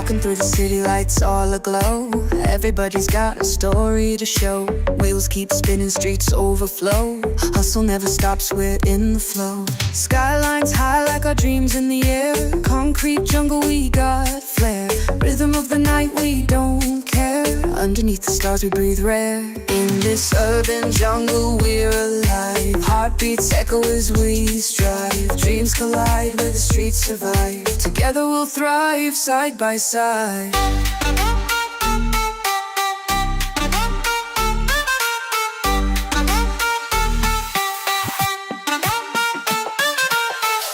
Walking through the city, lights all aglow. Everybody's got a story to show. Wheels keep spinning, streets overflow. Hustle never stops, we're in the flow. Skylines high like our dreams in the air. Concrete jungle, we got flair. Rhythm of the night, we don't care. Underneath the stars, we breathe rare. In this urban jungle, we're alive. Heartbeats echo as we strive. Dreams collide where the streets survive. Together we'll thrive, side by side.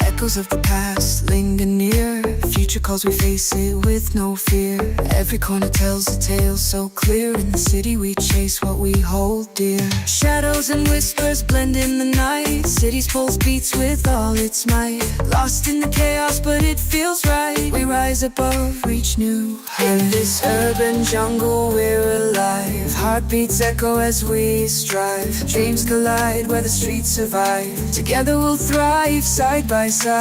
Echoes of the past linger near. Future calls, we face it with no fear. Every corner tells a tale so clear. In the city we chase what we hold dear. Shadows and whispers blend in the night. City's pulse beats with all its might. Lost in the chaos but it feels right. We rise above, reach new heights. In this urban jungle we're alive. Heartbeats echo as we strive. Dreams collide where the streets survive. Together we'll thrive, side by side.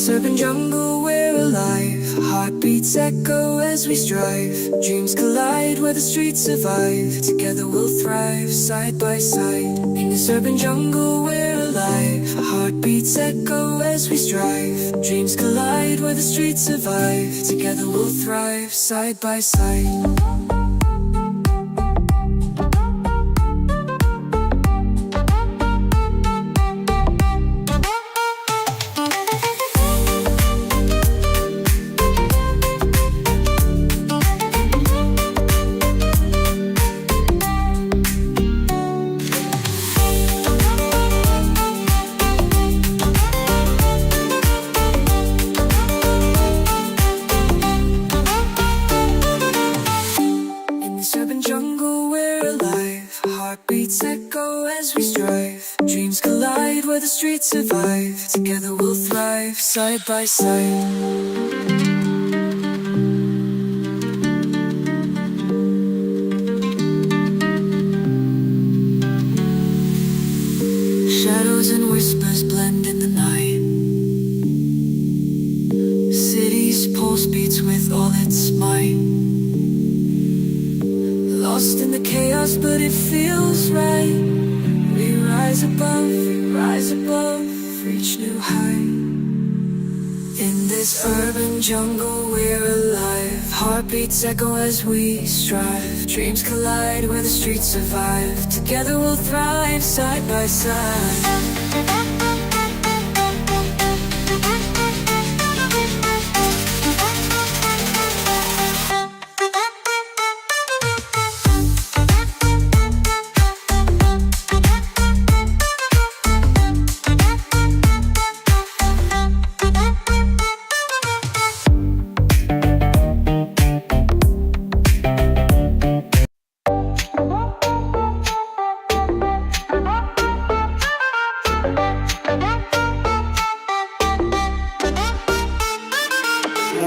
Urban jungle, we're alive. Heartbeats echo as we strive. Dreams collide where the streets survive. Together we'll thrive, side by side. In this urban jungle, we're alive. Heartbeats echo as we strive. Dreams collide where the streets survive. Together we'll thrive, side by side. Heartbeats echo as we strive. Dreams collide where the streets survive. Together we'll thrive, side by side. Shadows and whispers blend in the night. City's pulse beats with all its might. Lost in the chaos but it feels right. We rise above, reach new height. In this urban jungle we're alive. Heartbeats echo as we strive. Dreams collide where the streets survive. Together we'll thrive, side by side.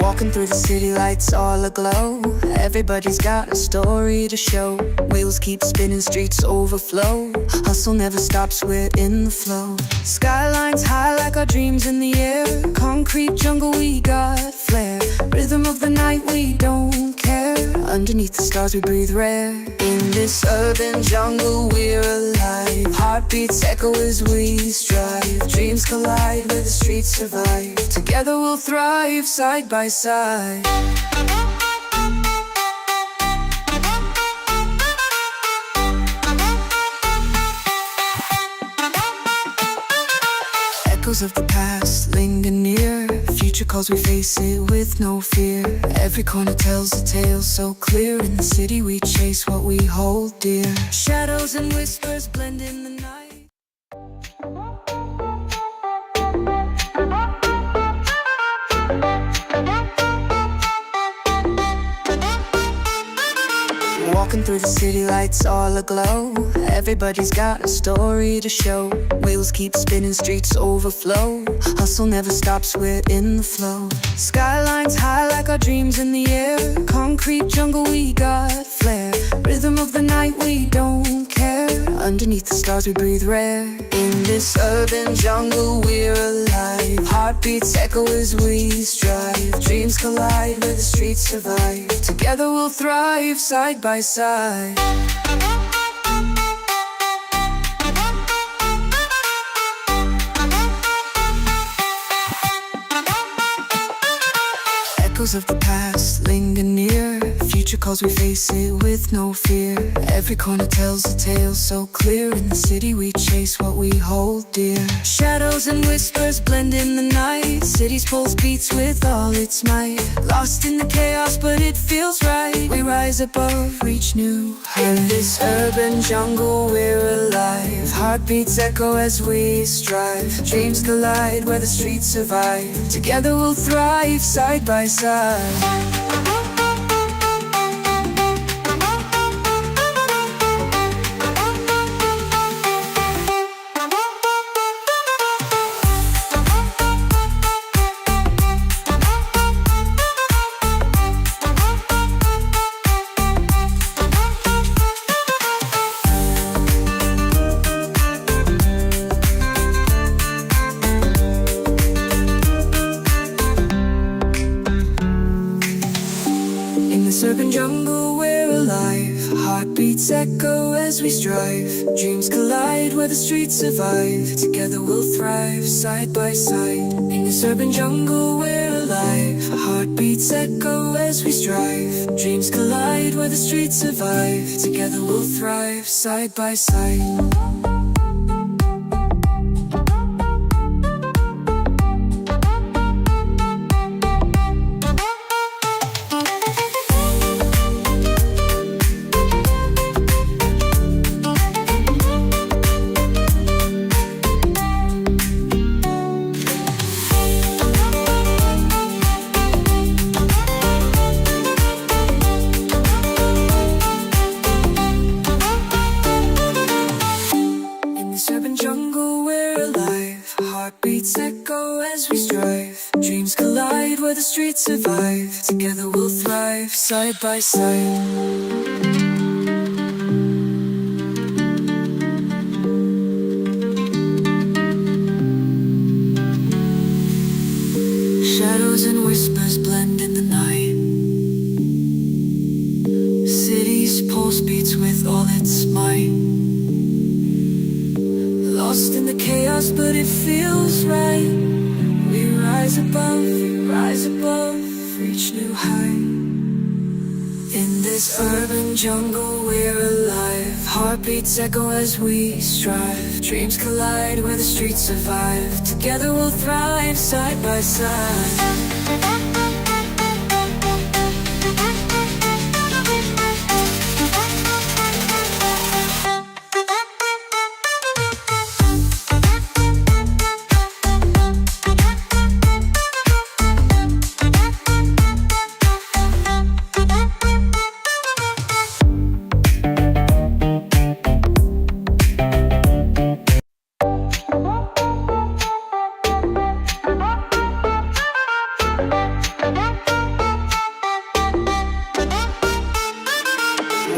Walking through the city, lights all aglow. Everybody's got a story to show. Wheels keep spinning, streets overflow. Hustle never stops, we're in the flow. Skylines high like our dreams in the air. Concrete jungle, we got flair. Rhythm of the night, we don't care. Underneath the stars, we breathe rare. In this urban jungle, we're alive. Heartbeats echo as we strive. Dreams collide where the streets survive. Together we'll thrive, side by side. Echoes of the past linger near. Future calls, we face it with no fear. Every corner tells a tale so clear. In the city we chase what we hold dear. Shadows and whispers blend in the night. through the city, lights all aglow. Everybody's got a story to show. Wheels keep spinning, streets overflow. Hustle never stops, we're in the flow. Skylines high like our dreams in the air. Concrete jungle, we got flair. Rhythm of the night, we don't care. Underneath the stars, we breathe rare. In this urban jungle, we're alive. Heartbeats echo as we strive. Dreams collide where the streets survive. Together we'll thrive, side by side. Echoes of the past linger near. Future calls, we face it with no fear. Every corner tells a tale so clear. In the city we chase what we hold dear. Shadows and whispers blend in the night. City's pulse beats with all its might. Lost in the chaos but it feels right. We rise above, reach new heights. In this urban jungle we're alive. Heartbeats echo as we strive. Dreams collide where the streets survive. Together we'll thrive, side by side. Urban jungle, we're alive. Heartbeats echo as we strive. Dreams collide where the streets survive. Together we'll thrive, side by side. In this urban jungle, we're alive. Heartbeats echo as we strive. Dreams collide where the streets survive. Together we'll thrive, side by side. Heartbeats echo as we strive. Dreams collide where the streets survive. Together we'll thrive, side by side. Shadows and whispers blend in the night. City's pulse beats with all its might. Lost in the chaos, but it feels right. We rise above, reach new height. In this urban jungle, we're alive. Heartbeats echo as we strive. Dreams collide where the streets survive. Together we'll thrive, side by side.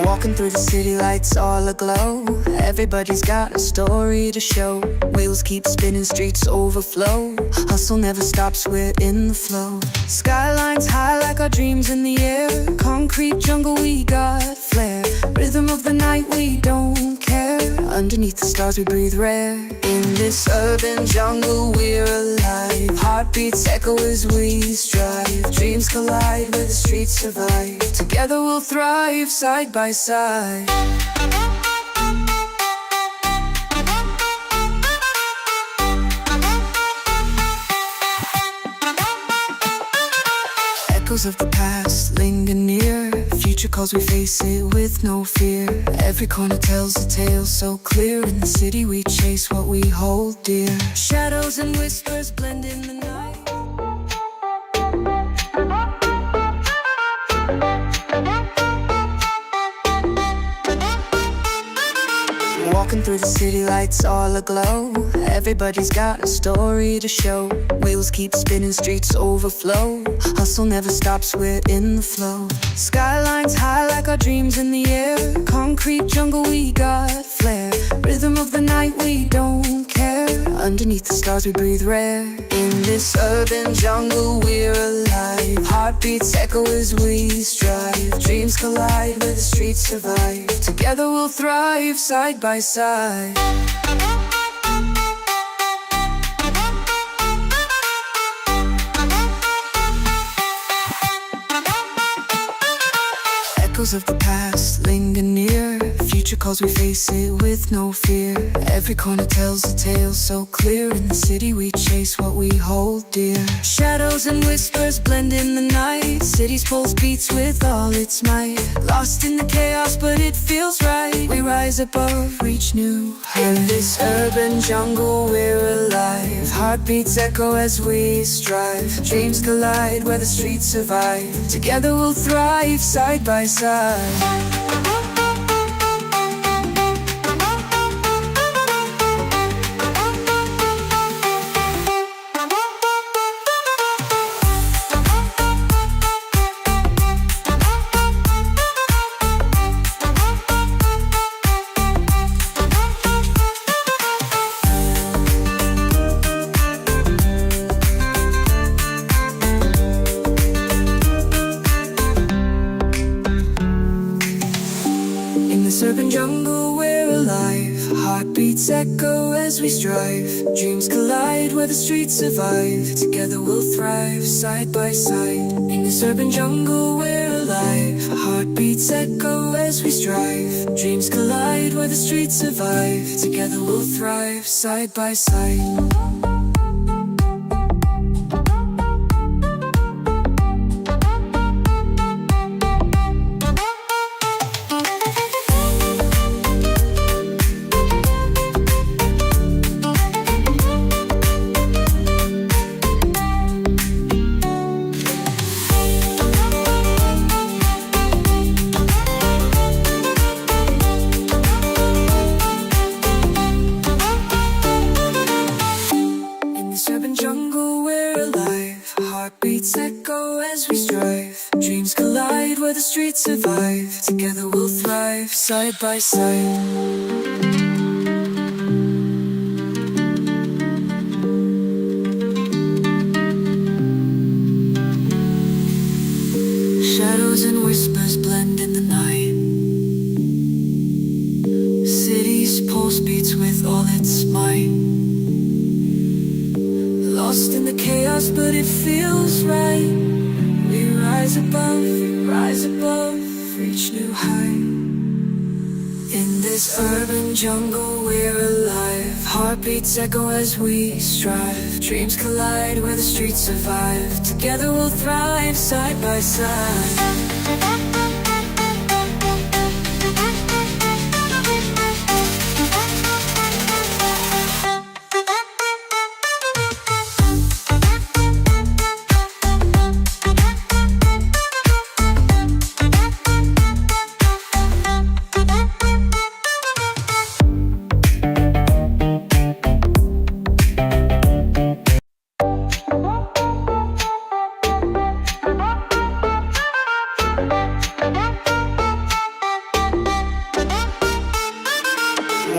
Walking through the city, lights all aglow. Everybody's got a story to show. Wheels keep spinning, streets overflow. Hustle never stops, we're in the flow. Skylines high like our dreams in the air. Concrete jungle, we got flair. Rhythm of the night, we don't care. Underneath the stars, we breathe rare. In this urban jungle, we're alive. Heartbeats echo as we strive. Dreams collide where the streets survive. Together we'll thrive, side by side. Echoes of the past linger near. Future calls, we face it with no fear. Every corner tells a tale so clear. In the city we chase what we hold dear. Shadows and whispers blend in the night. Walking through the city, lights all aglow. Everybody's got a story to show. Wheels keep spinning, streets overflow. Hustle never stops, we're in the flow. Skylines high like our dreams in the air. Concrete jungle, we got flair. Rhythm of the night, we don't care. Underneath the stars, we breathe rare. In this urban jungle, we're alive. Heartbeats echo as we strive. Dreams collide where the streets survive. Together we'll thrive, side by side. Echoes of the past linger near. Future calls, we face it with no fear. Every corner tells a tale so clear. In the city we chase what we hold dear. Shadows and whispers blend in the night. City's pulse beats with all its might. Lost in the chaos but it feels right. We rise above, reach new heights. In this urban jungle we're alive. Heartbeats echo as we strive. Dreams collide where the streets survive. Together we'll thrive, side by side. Urban jungle, we're alive. Heartbeats echo as we strive. Dreams collide where the streets survive. Together we'll thrive, side by side. In this urban jungle, we're alive. Heartbeats echo as we strive. Dreams collide where the streets survive. Together we'll thrive, side by side. Heartbeats echo as we strive. Dreams collide where the streets survive. Together we'll thrive, side by side. Shadows and whispers blend in the night. City's pulse beats with all its might. Lost in the chaos but it feels right. We rise above, reach new height. In this urban jungle we're alive. Heartbeats echo as we strive. Dreams collide where the streets survive. Together we'll thrive, side by side.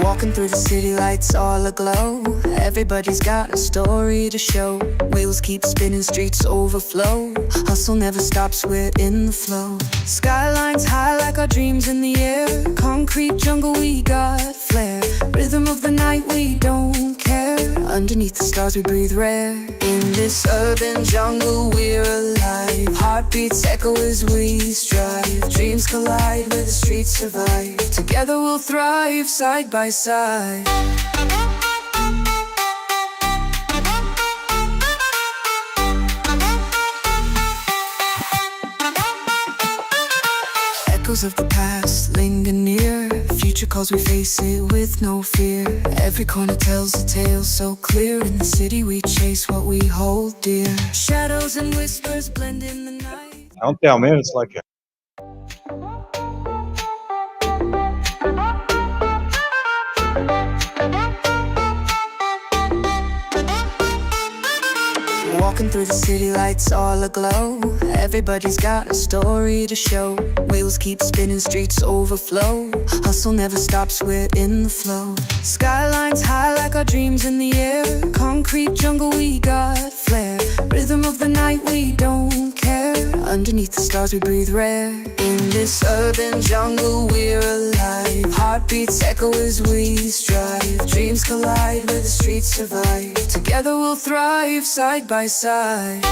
Walking through the city, lights all aglow. Everybody's got a story to show. Wheels keep spinning, streets overflow. Hustle never stops, we're in the flow. Skylines high like our dreams in the air. Concrete jungle, we got flair. Rhythm of the night, we don't care. Underneath the stars, we breathe rare. In this urban jungle, we're alive. Heartbeats echo as we strive. Dreams collide where the streets survive. Together we'll thrive, side by side. Echoes of the past linger near. Future calls, we face it with no fear. Every corner tells a tale so clear. In the city we chase what we hold dear. Shadows and whispers blend in the night. I don't tell, man, it's like a Walking through the city, lights all aglow. Everybody's got a story to show. Wheels keep spinning, streets overflow. Hustle never stops, we're in the flow. Skylines high like our dreams in the air. Concrete jungle, we got flair. Rhythm of the night, we don't care. Underneath the stars, we breathe rare. In this urban jungle, we're alive. Heartbeats echo as we strive. Dreams collide where the streets survive. Together we'll thrive, side by side.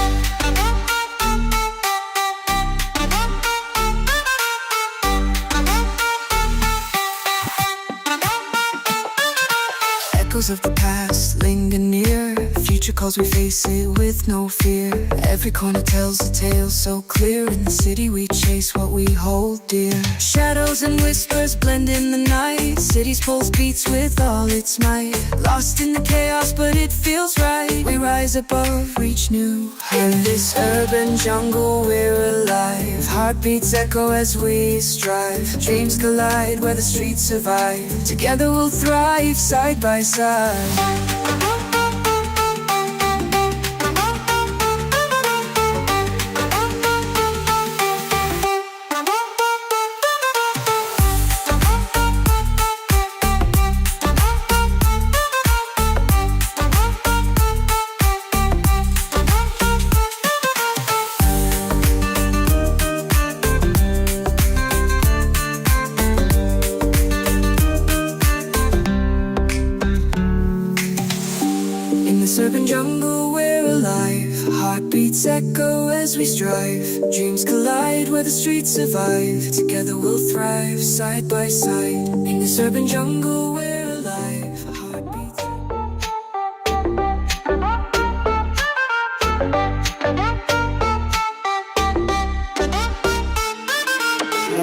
Echoes of the past linger near. Future calls, we face it with no fear. Every corner tells a tale so clear. In the city we chase what we hold dear. Shadows and whispers blend in the night. City's pulse beats with all its might. Lost in the chaos but it feels right. We rise above, reach new heights. In this urban jungle we're alive. Heartbeats echo as we strive. Dreams collide where the streets survive. Together we'll thrive, side by side. Urban jungle, we're alive. Heartbeats echo as we strive. Dreams collide where the streets survive. Together we'll thrive, side by side. In this urban jungle, we're alive. Heartbeats.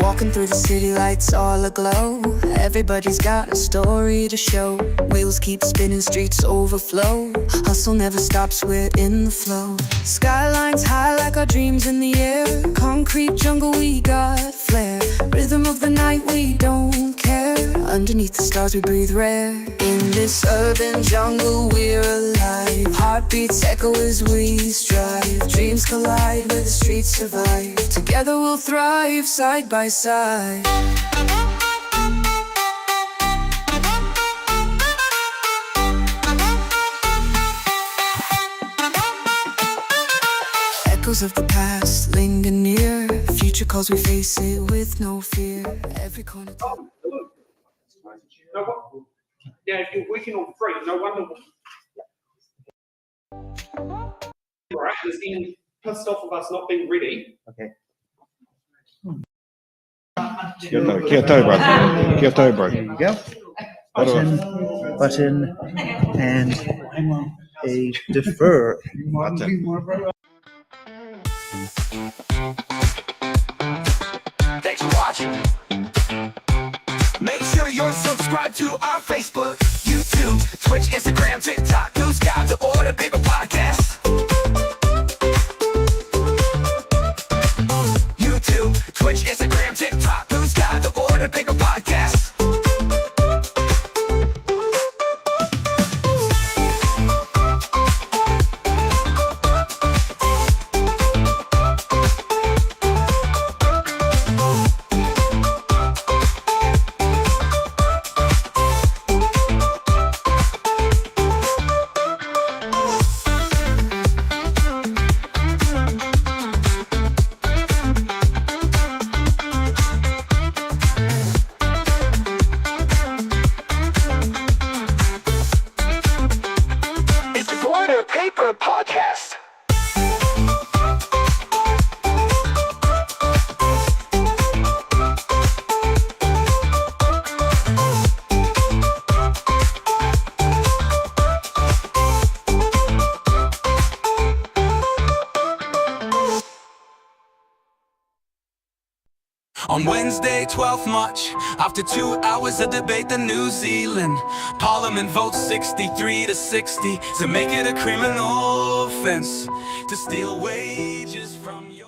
Walking through the city, lights all aglow. Everybody's got a story to show. Wheels keep spinning, streets overflow. Hustle never stops, we're in the flow. Skylines high like our dreams in the air. Concrete jungle, we got flair. Rhythm of the night, we don't care. Underneath the stars, we breathe rare. In this urban jungle, we're alive. Heartbeats echo as we strive. Dreams collide where the streets survive. Together we'll thrive, side by side. Echoes of the past linger near. Future calls, we face it with no fear. Every corner. No, yeah, if you're working on free, no wonder. Right, he's getting pissed off of us not being ready. Okay. Kia tau, brother. Kia tau, bro. There you go. Button, and a defer. Button. Thanks for watching. Make sure you're subscribed to our Facebook, YouTube, Twitch, Instagram, TikTok, News Guide, the Order Paper Podcast. YouTube, Twitch, Instagram, TikTok, News Guide, the Order Paper Podcast. Podcast. On Wednesday, 12th March, after 2 hours of debate in New Zealand, Parliament votes 63 to 60 to make it a criminal offense to steal wages from your...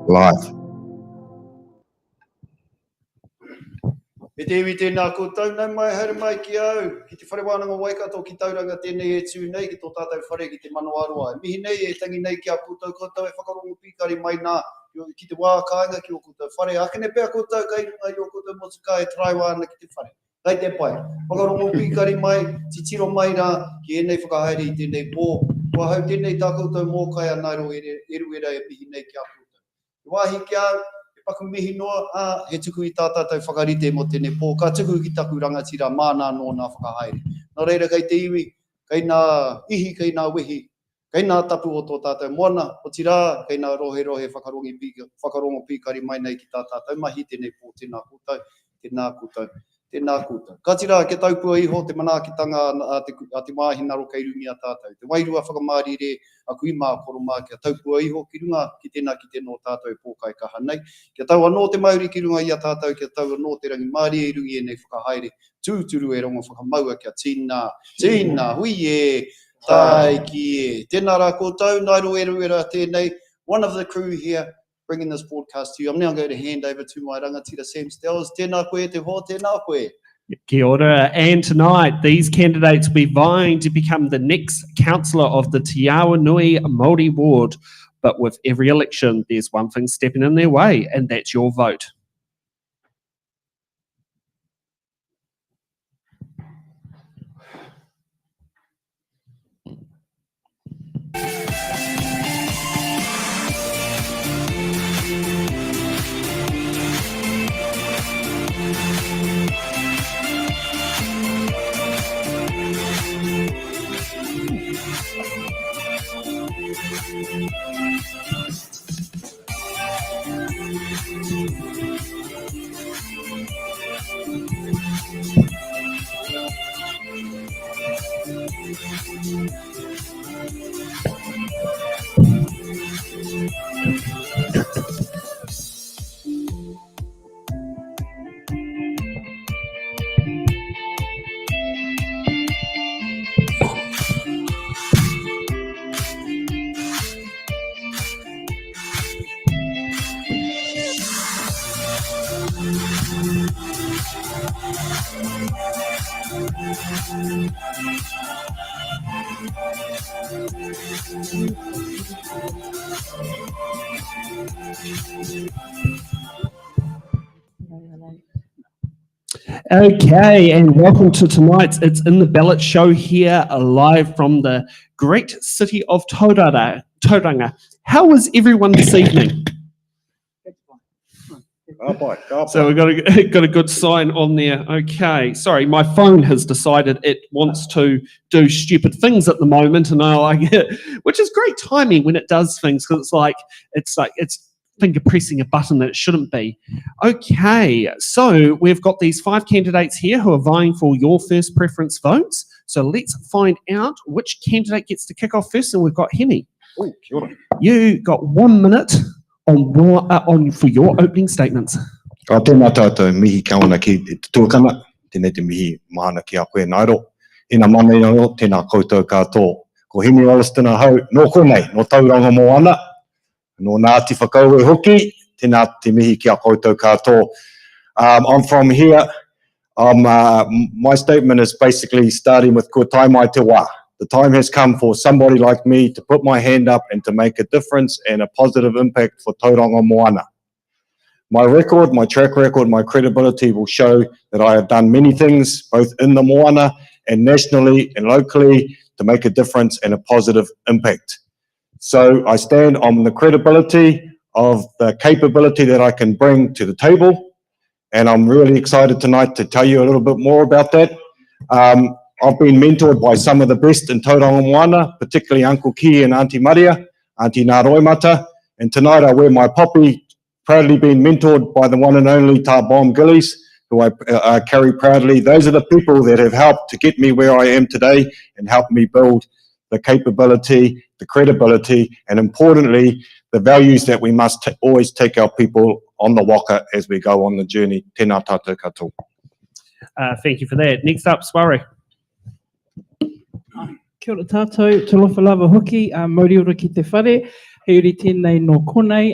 live. E te iwi tēnā koutou, nau mai haere mai ki au, ki te whare wānanga Waikato, ki Tauranga tēnei e tū nei, ki tō tātou whare ki Te Manawaroa. E mihi nei e tangi nei ki a koutou, koutou e whakarongo pikari mai nā, ki te wā kāinga ki o koutou whare. Akene pēr koutou kai runga i o koutou motuka e trai wāna ki te whare. Kai te pai, whakarongo pikari mai, ti tiro mai rā, ki enei whakahaere i tēnei pō. Kua hau tēnei tā koutou mō kai a nairo eru era e mihi nei ki a koutou. I wāhi ki au, paku mihi noa, he tuku i tā tātou whakarite mo tēnei pō, ka tuku ki taku rangatira mānā no nā whakahaere. Nā reira kai te iwi, kai nā ihi, kai nā wihi, kai nā tapu o tō tātou moana, o tirā, kai nā rohe whakarongo pikari mai nei ki tā tātou mahi tēnei pō, tēnā koutou, tēnā koutou. Tēnā koutou. Ka tira, ke taupua iho, te manaakitanga a te māhinaro kei rungi a tātou. Te wairua whakamārire a kui mā koromā kia taupua iho ki runga ki tēnā ki tēnō tātou pōkai kaha nei. Kia tau anō te mauri ki runga i a tātou, kia tau anō te rangi māri e rungi e nei whakahaere. Tūturu e rongo whakamaua kia tīnā. Tīnā, hui e, tai ki e. Tēnā rā koutou, nairo era tēnei. One of the crew here, bringing this broadcast to you. I'm now going to hand over to my rangatira Sam Stells. Tēnā koe te ho, tēnā koe. Kia ora. And tonight, these candidates will be vying to become the next councillor of the Te Awanui Māori Ward. But with every election, there's one thing stepping in their way, and that's your vote. Okay, and welcome to tonight's It's in the Ballot show here, live from the great city of Tauranga. How was everyone this evening? So we've got a good sign on there. Okay, sorry, my phone has decided it wants to do stupid things at the moment, and I like it, which is great timing when it does things, because it's finger pressing a button that it shouldn't be. Okay, so we've got these 5 candidates here who are vying for your first preference votes. So let's find out which candidate gets to kick off first, and we've got Hemi. Oh, kia ora. You got 1 minute on for your opening statements. Ka tēnā tātou mihi kauna ki te tuakana, tēnei te mihi mahana ki a koe nairo. Ina mamei anō, tēnā koutou kātō. Ko Hemi Olliston hau, no konei, no Tauranga moana, no Ngāti whakaue hoki, tēnā te mihi ki a koutou kātō. I'm from here. My statement is basically starting with ko tai mai te wā. The time has come for somebody like me to put my hand up and to make a difference and a positive impact for Tauranga moana. My record, my track record, my credibility will show that I have done many things, both in the moana and nationally and locally, to make a difference and a positive impact. So I stand on the credibility of the capability that I can bring to the table, and I'm really excited tonight to tell you a little bit more about that. I've been mentored by some of the best in Tauranga moana, particularly Uncle Ki and Auntie Maria, Auntie Ngā Roimata, and tonight I wear my poppy, proudly being mentored by the one and only Tā Bomb Gillies, who I carry proudly. Those are the people that have helped to get me where I am today and helped me build the capability, the credibility, and importantly, the values that we must always take our people on the waka as we go on the journey. Tēnā tātou katoa. Thank you for that. Next up, Swarry. Kia ora tātou, te lofa lava hoki, mauri ora ki te whare, he uri tēnei no konei.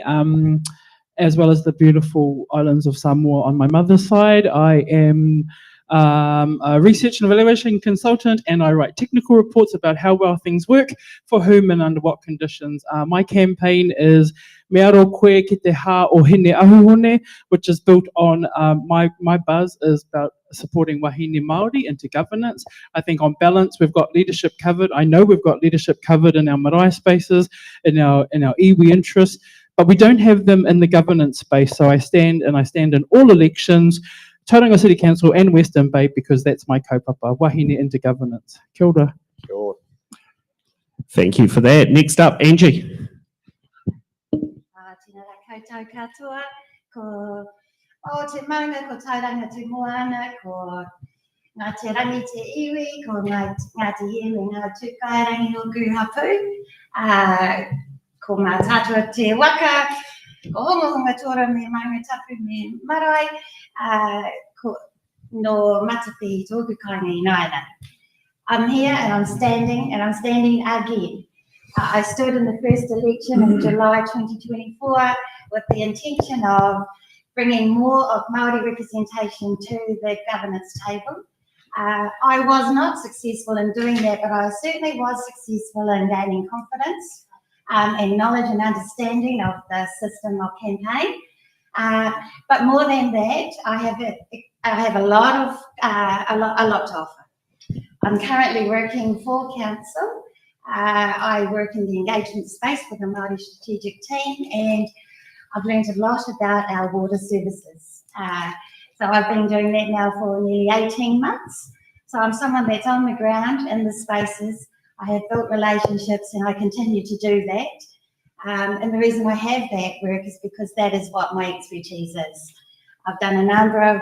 as well as the beautiful islands of Samoa on my mother's side. I am a research and evaluation consultant, and I write technical reports about how well things work, for whom and under what conditions. My campaign is Me Aro Koe Ki Te Ha o Hine Ahuhone, which is built on my buzz is about supporting wahine Māori into governance. I think on balance we've got leadership covered. I know we've got leadership covered in our marae spaces, in our iwi interests, but we don't have them in the governance space. So I stand in all elections, Tauranga City Council and Western Bay, because that's my kaupapa, wahine into governance. Kia ora. Thank you for that. Next up, Angie. Tēnā rā koutou katoa, ko o te maunga, ko Tauranga te moana, ko ngā te rangi te iwi, ko ngā te iwi, ngā tūkairangi o Guhapu, ko ngā tātua te waka, ko honga tora me maunga tapu me marae, ko no matapi tōku kāinga i naina. I'm here and I'm standing again. I stood in the first election in July 2024 with the intention of bringing more of Māori representation to the governance table. I was not successful in doing that, but I certainly was successful in gaining confidence and knowledge and understanding of the system of campaign. But more than that, I have a lot to offer. I'm currently working for council. I work in the engagement space with the Māori strategic team, and I've learned a lot about our water services. So I've been doing that now for nearly 18 months. So I'm someone that's on the ground in the spaces. I have built relationships and I continue to do that. And the reason I have that work is because that is what my expertise is. I've done a number of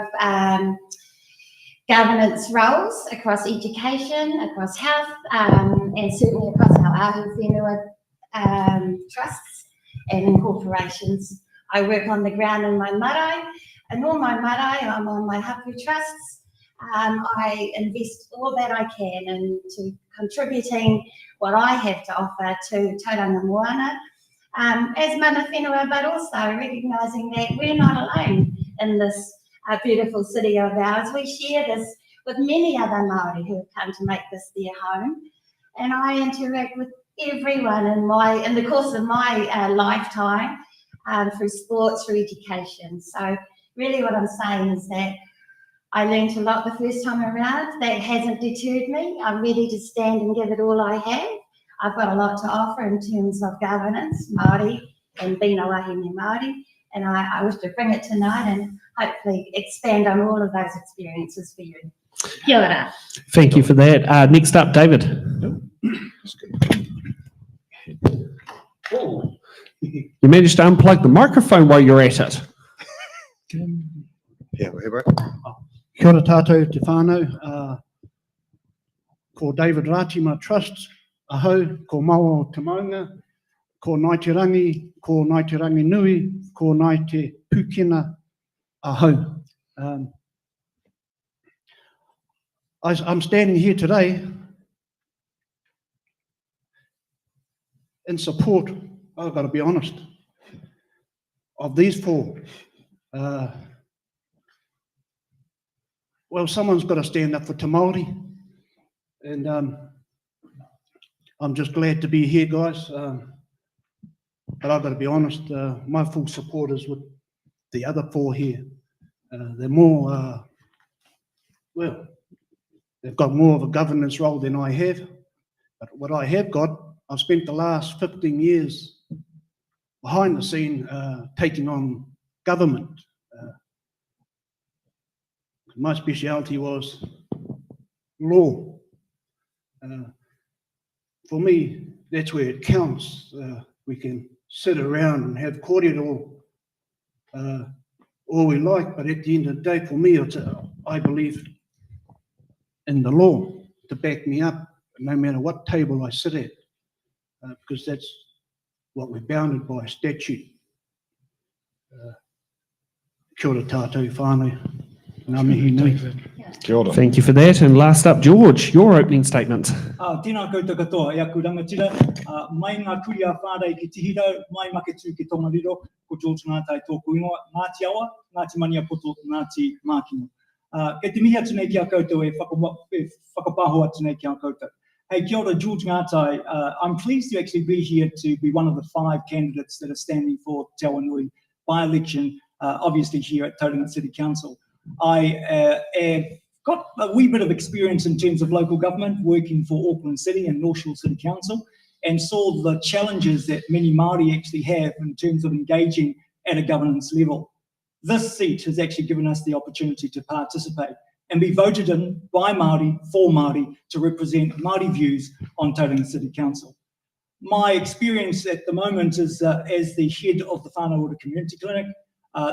governance roles across education, across health, and certainly across our ahu whenua trusts and incorporations. I work on the ground in my marae, and all my marae, I'm on my hapu trusts. I invest all that I can into contributing what I have to offer to Tauranga Moana as mana whenua, but also recognising that we're not alone in this beautiful city of ours. We share this with many other Māori who have come to make this their home, and I interact with everyone in the course of my lifetime through sports, through education. So really what I'm saying is that I learned a lot the first time around. That hasn't deterred me. I'm ready to stand and give it all I have. I've got a lot to offer in terms of governance, Māori, and being a wahine Māori, and I wish to bring it tonight and hopefully expand on all of those experiences for you. Kia ora. Thank you for that. Next up, David. You managed to unplug the microphone while you're at it. Yeah, whatever. Kia ora tātou te whānau, ko David Rātima Trust, ahau, ko Maua o Te Maunga, ko Nai Te Rangi, ko Nai Te Rangi Nui, ko Nai Te Pūkena, ahau. I'm standing here today in support, I've got to be honest, of these four. Well, someone's got to stand up for Te Māori, and I'm just glad to be here, guys. But I've got to be honest, my full support is with the other four here. They're more, well, they've got more of a governance role than I have. But what I have got, I've spent the last 15 years behind the scene taking on government. My speciality was law. For me, that's where it counts. We can sit around and have cordial all we like, but at the end of the day, for me, I believe in the law to back me up, no matter what table I sit at, because that's what we're bounded by statute. Kia ora tātou whānau. Ngā mihi nei. Kia ora. Thank you for that. And last up, George, your opening statement. Tēnā koutou katoa, e aku rangatira, mai ngā kuri a whārei ki Tihirau, mai maketu ki Tongariro, ko George Ngātai tōku ingoa, Ngāti Awa, Ngāti Maniapoto, Ngāti Mākino. Kei te mihi atu nei ki a koutou e whakapāho atu nei ki a koutou. Hey, kia ora, George Ngātai. I'm pleased to actually be here to be one of the 5 candidates that are standing for Te Awanui by-election, obviously here at Tauranga City Council. I have got a wee bit of experience in terms of local government, working for Auckland City and North Shore City Council, and saw the challenges that many Māori actually have in terms of engaging at a governance level. This seat has actually given us the opportunity to participate and be voted in by Māori, for Māori, to represent Māori views on Tauranga City Council. My experience at the moment is as the head of the Whānau Community Clinic.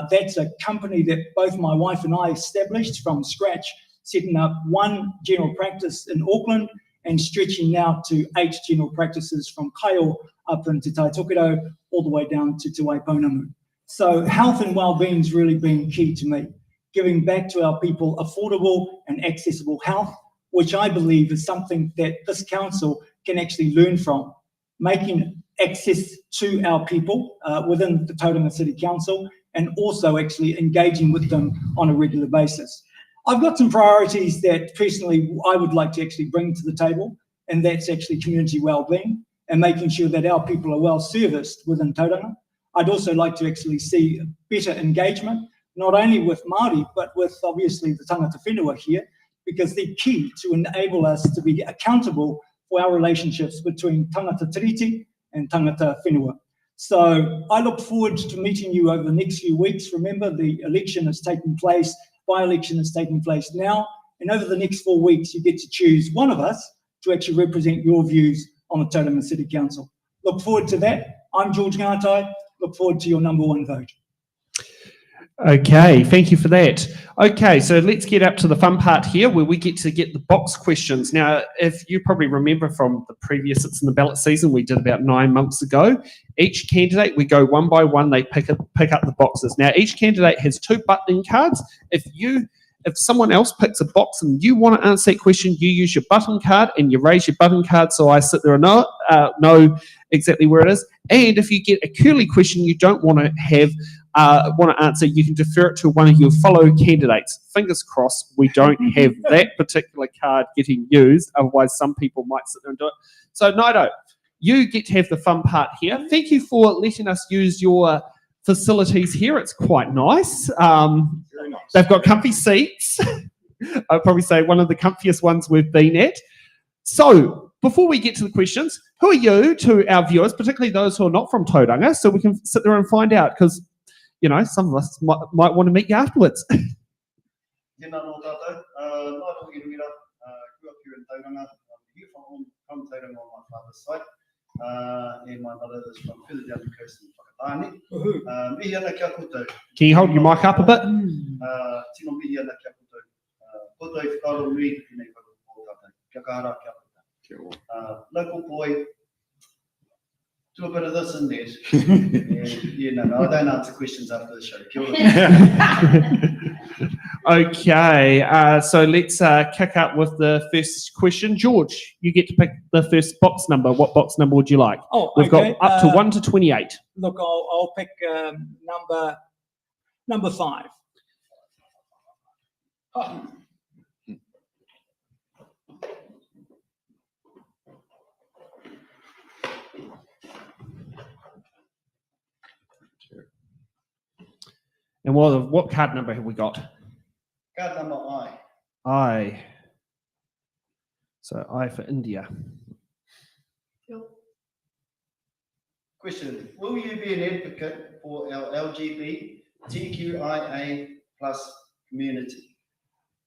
That's a company that both my wife and I established from scratch, setting up 1 general practice in Auckland and stretching now to 8 general practices from Kaio up into Taitokoro all the way down to Te Waiponamu. So health and well-being's really been key to me, giving back to our people affordable and accessible health, which I believe is something that this council can actually learn from, making access to our people within the Tauranga City Council and also actually engaging with them on a regular basis. I've got some priorities that personally I would like to actually bring to the table, and that's actually community well-being and making sure that our people are well serviced within Tauranga. I'd also like to actually see better engagement, not only with Māori, but with obviously the tangata whenua here, because they're key to enable us to be accountable for our relationships between tangata tiriti and tangata whenua. So I look forward to meeting you over the next few weeks. Remember, the election is taking place, by-election is taking place now, and over the next 4 weeks, you get to choose one of us to actually represent your views on the Tauranga City Council. Look forward to that. I'm George Ngātai. Look forward to your #1 vote. Okay, thank you for that. Okay, so let's get up to the fun part here where we get to get the box questions. Now, if you probably remember from the previous It's in the Ballot season we did about 9 months ago, each candidate, we go one by one, they pick up the boxes. Now, each candidate has 2 button cards. If someone else picks a box and you want to answer that question, you use your button card and you raise your button card so I sit there and know exactly where it is. And if you get a curly question you don't want to answer, you can defer it to one of your fellow candidates. Fingers crossed we don't have that particular card getting used, otherwise some people might sit there and do it. So Nairo, you get to have the fun part here. Thank you for letting us use your facilities here. It's quite nice. Very nice. They've got comfy seats. I'd probably say one of the comfiest ones we've been at. So before we get to the questions, who are you to our viewers, particularly those who are not from Tauranga, so we can sit there and find out, because, you know, some of us might want to meet you afterwards. Tēnā no tātou. Nairo Iruira, grew up here in Tauranga. I'm here from Tauranga on my father's side. And my mother is from further down the coast in Whakataane. Mihi ana kia koutou. Can you hold your mic up a bit? Tino mihi ana kia koutou. Koutou i whakaro nui ki nei whakaro tātou. Kia kahara, kia koutou. Local boy, do a bit of this and that. No, I don't answer questions after the show. Kia ora. Okay, so let's kick up with the first question. George, you get to pick the first box number. What box number would you like? Oh, We've okay. got up to 1 to 28. Look, I'll pick number 5. Oh. And what card number have we got? Card number I. I. So I for India. Question, will you be an advocate for our LGBTQIA+ community?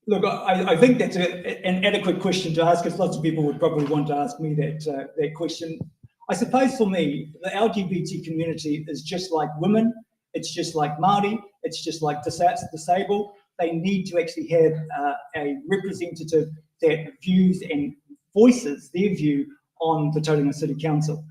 Look, I think that's an adequate question to ask, because lots of people would probably want to ask me that question. I suppose for me, the LGBT community is just like women, it's just like Māori, it's just like disabled. They need to actually have a representative that views and voices their view on the Tauranga City Council.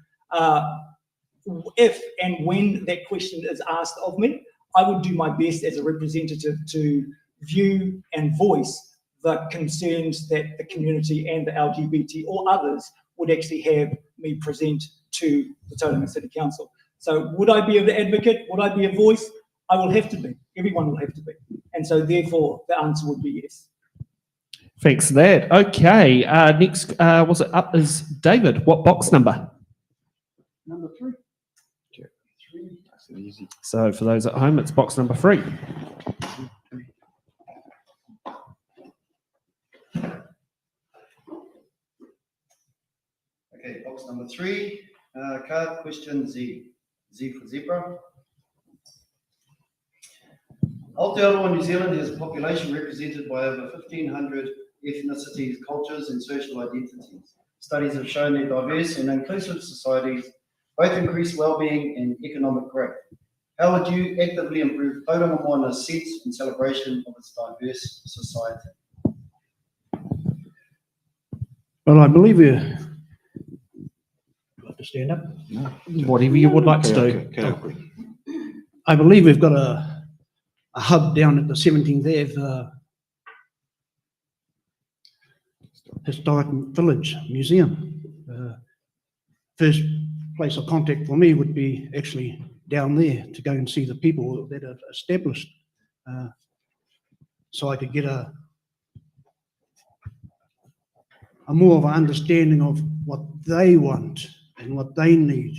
If and when that question is asked of me, I would do my best as a representative to view and voice the concerns that the community and the LGBT or others would actually have me present to the Tauranga City Council. So would I be an advocate? Would I be a voice? I will have to be. Everyone will have to be. And so therefore the answer would be yes. Thanks for that. Okay, next, was it up is David. What box number? Number 3. So for those at home, it's box number 3. Okay, box number 3, card question Z. Z for zebra. Aotearoa, New Zealand has a population represented by over 1,500 ethnicities, cultures and social identities. Studies have shown that diverse and inclusive societies both increase well-being and economic growth. How would you actively improve Tauranga Moana's sense and celebration of its diverse society? Well, I believe you have to stand up. Whatever you would like to do. I believe we've got a hub down at the 17th Ave Historic Village Museum. First place of contact for me would be actually down there to go and see the people that are established, so I could get a more of an understanding of what they want and what they need,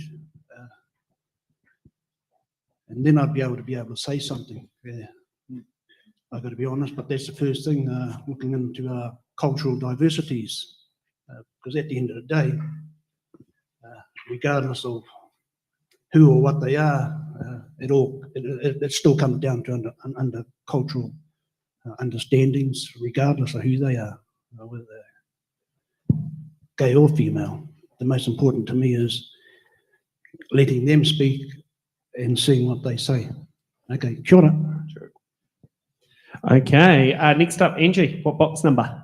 and then I'd be able to say something. Yeah. I've got to be honest, but that's the first thing, looking into cultural diversities, because at the end of the day, regardless of who or what they are, it still comes down to under cultural understandings, regardless of who they are, whether they're gay or female. The most important to me is letting them speak and seeing what they say. Okay, kia ora. Okay, next up, Angie, what box number?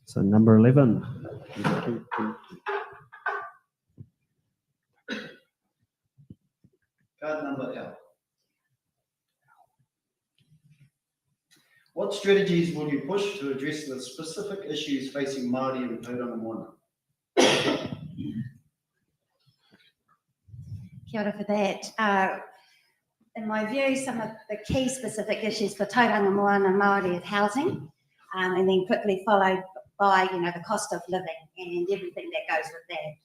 So number 11. Card number L. What strategies will you push to address the specific issues facing Māori in Tauranga Moana? Kia ora for that. In my view, some of the key specific issues for Tauranga Moana Māori is housing, and then quickly followed by, the cost of living and everything that goes with that.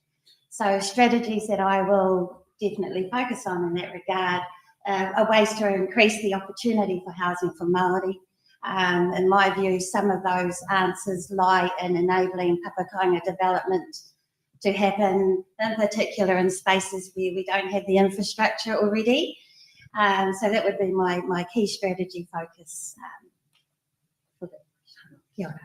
So strategies that I will definitely focus on in that regard are ways to increase the opportunity for housing for Māori. In my view, some of those answers lie in enabling papakainga development to happen, in particular in spaces where we don't have the infrastructure already. So that would be my key strategy focus. Kia ora.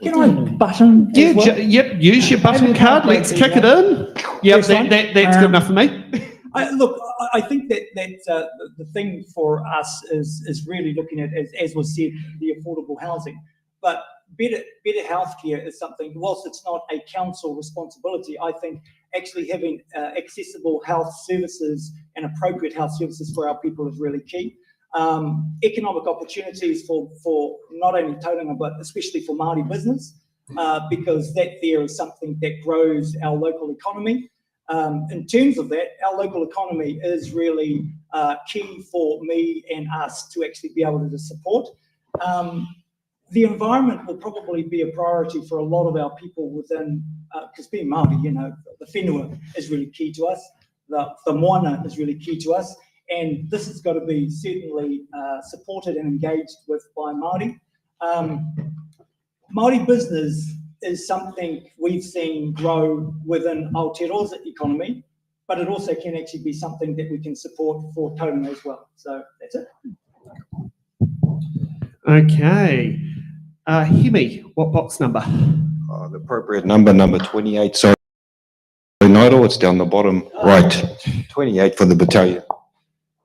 Can I button? Yeah, as well? yep, use your button card. Let's kick it in. Yep, that's good enough for me. I think that the thing for us is really looking at, as was said, the affordable housing. But better healthcare is something, whilst it's not a council responsibility, I think actually having accessible health services and appropriate health services for our people is really key. Economic opportunities for not only Tauranga, but especially for Māori business, because that there is something that grows our local economy. In terms of that, our local economy is really key for me and us to actually be able to support. The environment will probably be a priority for a lot of our people within, because being Māori, the whenua is really key to us, the moana is really key to us, and this has got to be certainly supported and engaged with by Māori. Māori business is something we've seen grow within Aotearoa's economy, but it also can actually be something that we can support for Tauranga as well. So that's it. Okay. Hemi, what box number? The appropriate number 28. Sorry, Nairo, it's down the bottom right. 28 for the battalion.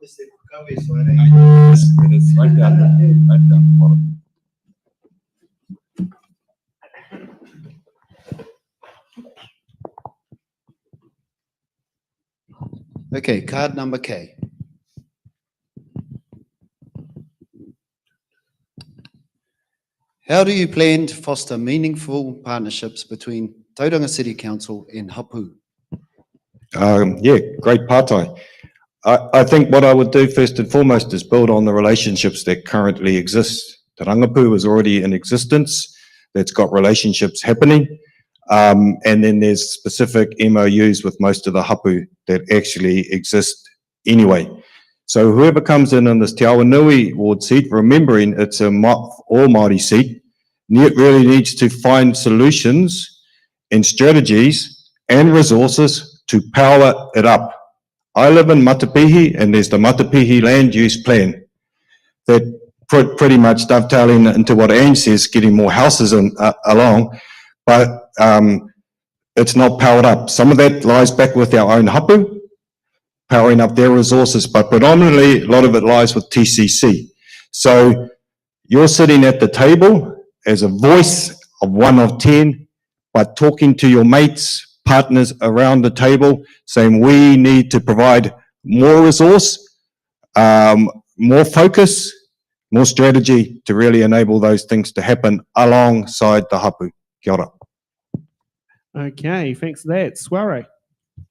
Yes, it is Right down the bottom. Okay, card number K. How do you plan to foster meaningful partnerships between Tauranga City Council and Hapu? Yeah, great partai. I think what I would do first and foremost is build on the relationships that currently exist. Te Rangapu is already in existence, that's got relationships happening, and then there's specific MOUs with most of the hapu that actually exist anyway. So whoever comes in on this Te Awanui Ward seat, remembering it's a all Māori seat, really needs to find solutions and strategies and resources to power it up. I live in Matapihi, and there's the Matapihi land use plan that pretty much dovetailing into what Anne says, getting more houses along, but it's not powered up. Some of that lies back with our own hapu, powering up their resources, but predominantly a lot of it lies with TCC. So you're sitting at the table as a voice of 1 of 10, but talking to your mates, partners around the table, saying we need to provide more resource, more focus, more strategy to really enable those things to happen alongside the hapu. Kia ora. Okay, thanks for that. Soare,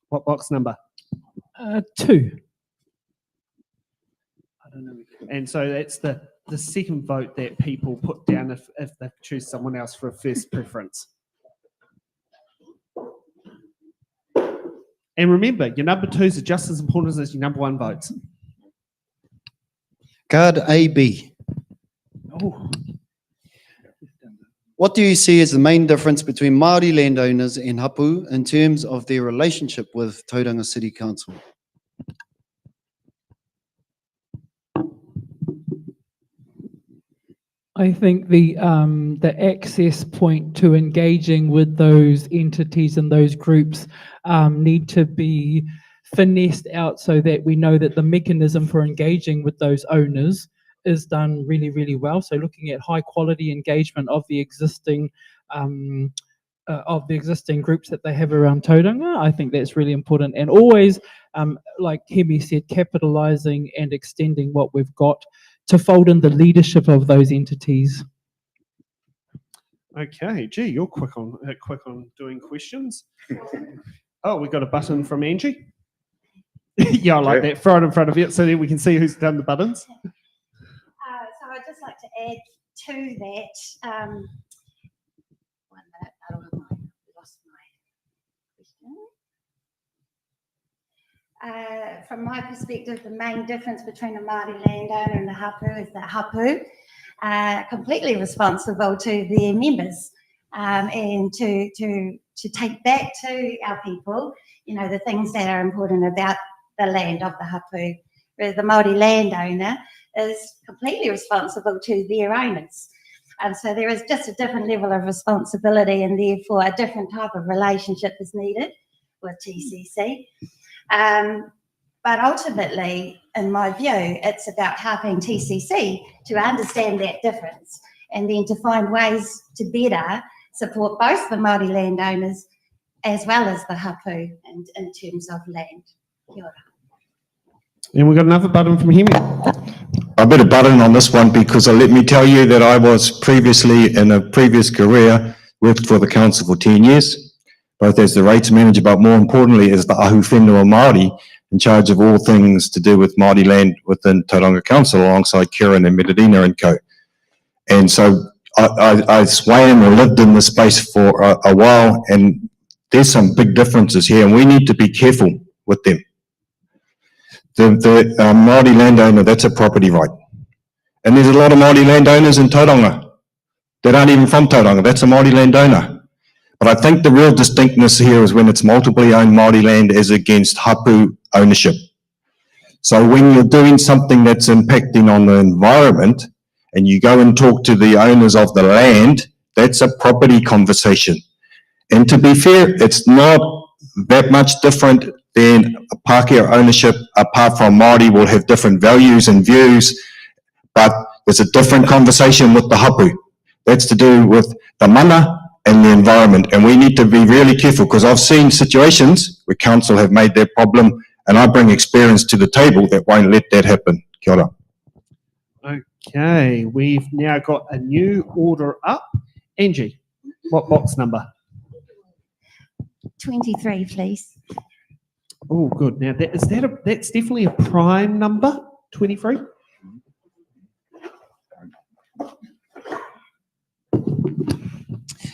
what box number? 2. And so that's the second vote that people put down if they choose someone else for a first preference. And remember, your number 2s are just as important as your number 1 votes. Card AB. Oh. What do you see as the main difference between Māori landowners and hapu in terms of their relationship with Tauranga City Council? I think the access point to engaging with those entities and those groups need to be finessed out so that we know that the mechanism for engaging with those owners is done really, really well. So looking at high quality engagement of the existing groups that they have around Tauranga, I think that's really important. And always, like Hemi said, capitalising and extending what we've got to fold in the leadership of those entities. Okay, gee, you're quick on doing questions. Oh, we got a button from Angie. Yeah, I like that. Throw it in front of you so then we can see who's done the buttons. So I'd just like to add to that. 1 minute, I don't know, I lost my question. From my perspective, the main difference between a Māori landowner and the hapu is that hapu are completely responsible to their members and to take back to our people, you know, the things that are important about the land of the hapu. Whereas the Māori landowner is completely responsible to their owners. And so there is just a different level of responsibility and therefore a different type of relationship is needed with TCC. But ultimately, in my view, it's about helping TCC to understand that difference and then to find ways to better support both the Māori landowners as well as the hapu in terms of land. Kia ora. And we've got another button from Hemi. I better button on this one because let me tell you that I was previously in a previous career, worked for the council for 10 years, both as the rates manager, but more importantly as the ahu whenua Māori, in charge of all things to do with Māori land within Tauranga Council alongside Kieran and Medina and co. And so I swam or lived in this space for a while, and there's some big differences here and we need to be careful with them. The Māori landowner, that's a property right. And there's a lot of Māori landowners in Tauranga that aren't even from Tauranga, that's a Māori landowner. But I think the real distinctness here is when it's multiply owned Māori land as against hapu ownership. So when you're doing something that's impacting on the environment and you go and talk to the owners of the land, that's a property conversation. And to be fair, it's not that much different than a Pākehā ownership, apart from Māori will have different values and views, but there's a different conversation with the hapu. That's to do with the mana and the environment, and we need to be really careful because I've seen situations where council have made their problem, and I bring experience to the table that won't let that happen. Kia ora. Okay, we've now got a new order up. Angie, what box number? 23, please. Oh, good. Now, that's definitely a prime number, 23.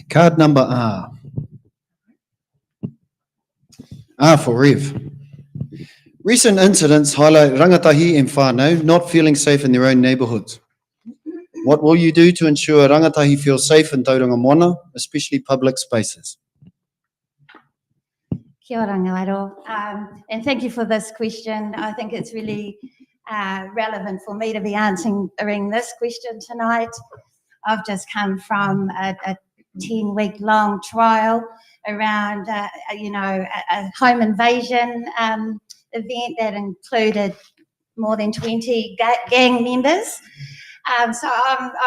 Card number R. R for Rev. Recent incidents highlight rangatahi and whānau not feeling safe in their own neighbourhoods. What will you do to ensure rangatahi feel safe in Tauranga Moana, especially public spaces? Kia ora ngaro. And thank you for this question. I think it's really relevant for me to be answering this question tonight. I've just come from a 10-week-long trial around, a home invasion event that included more than 20 gang members. So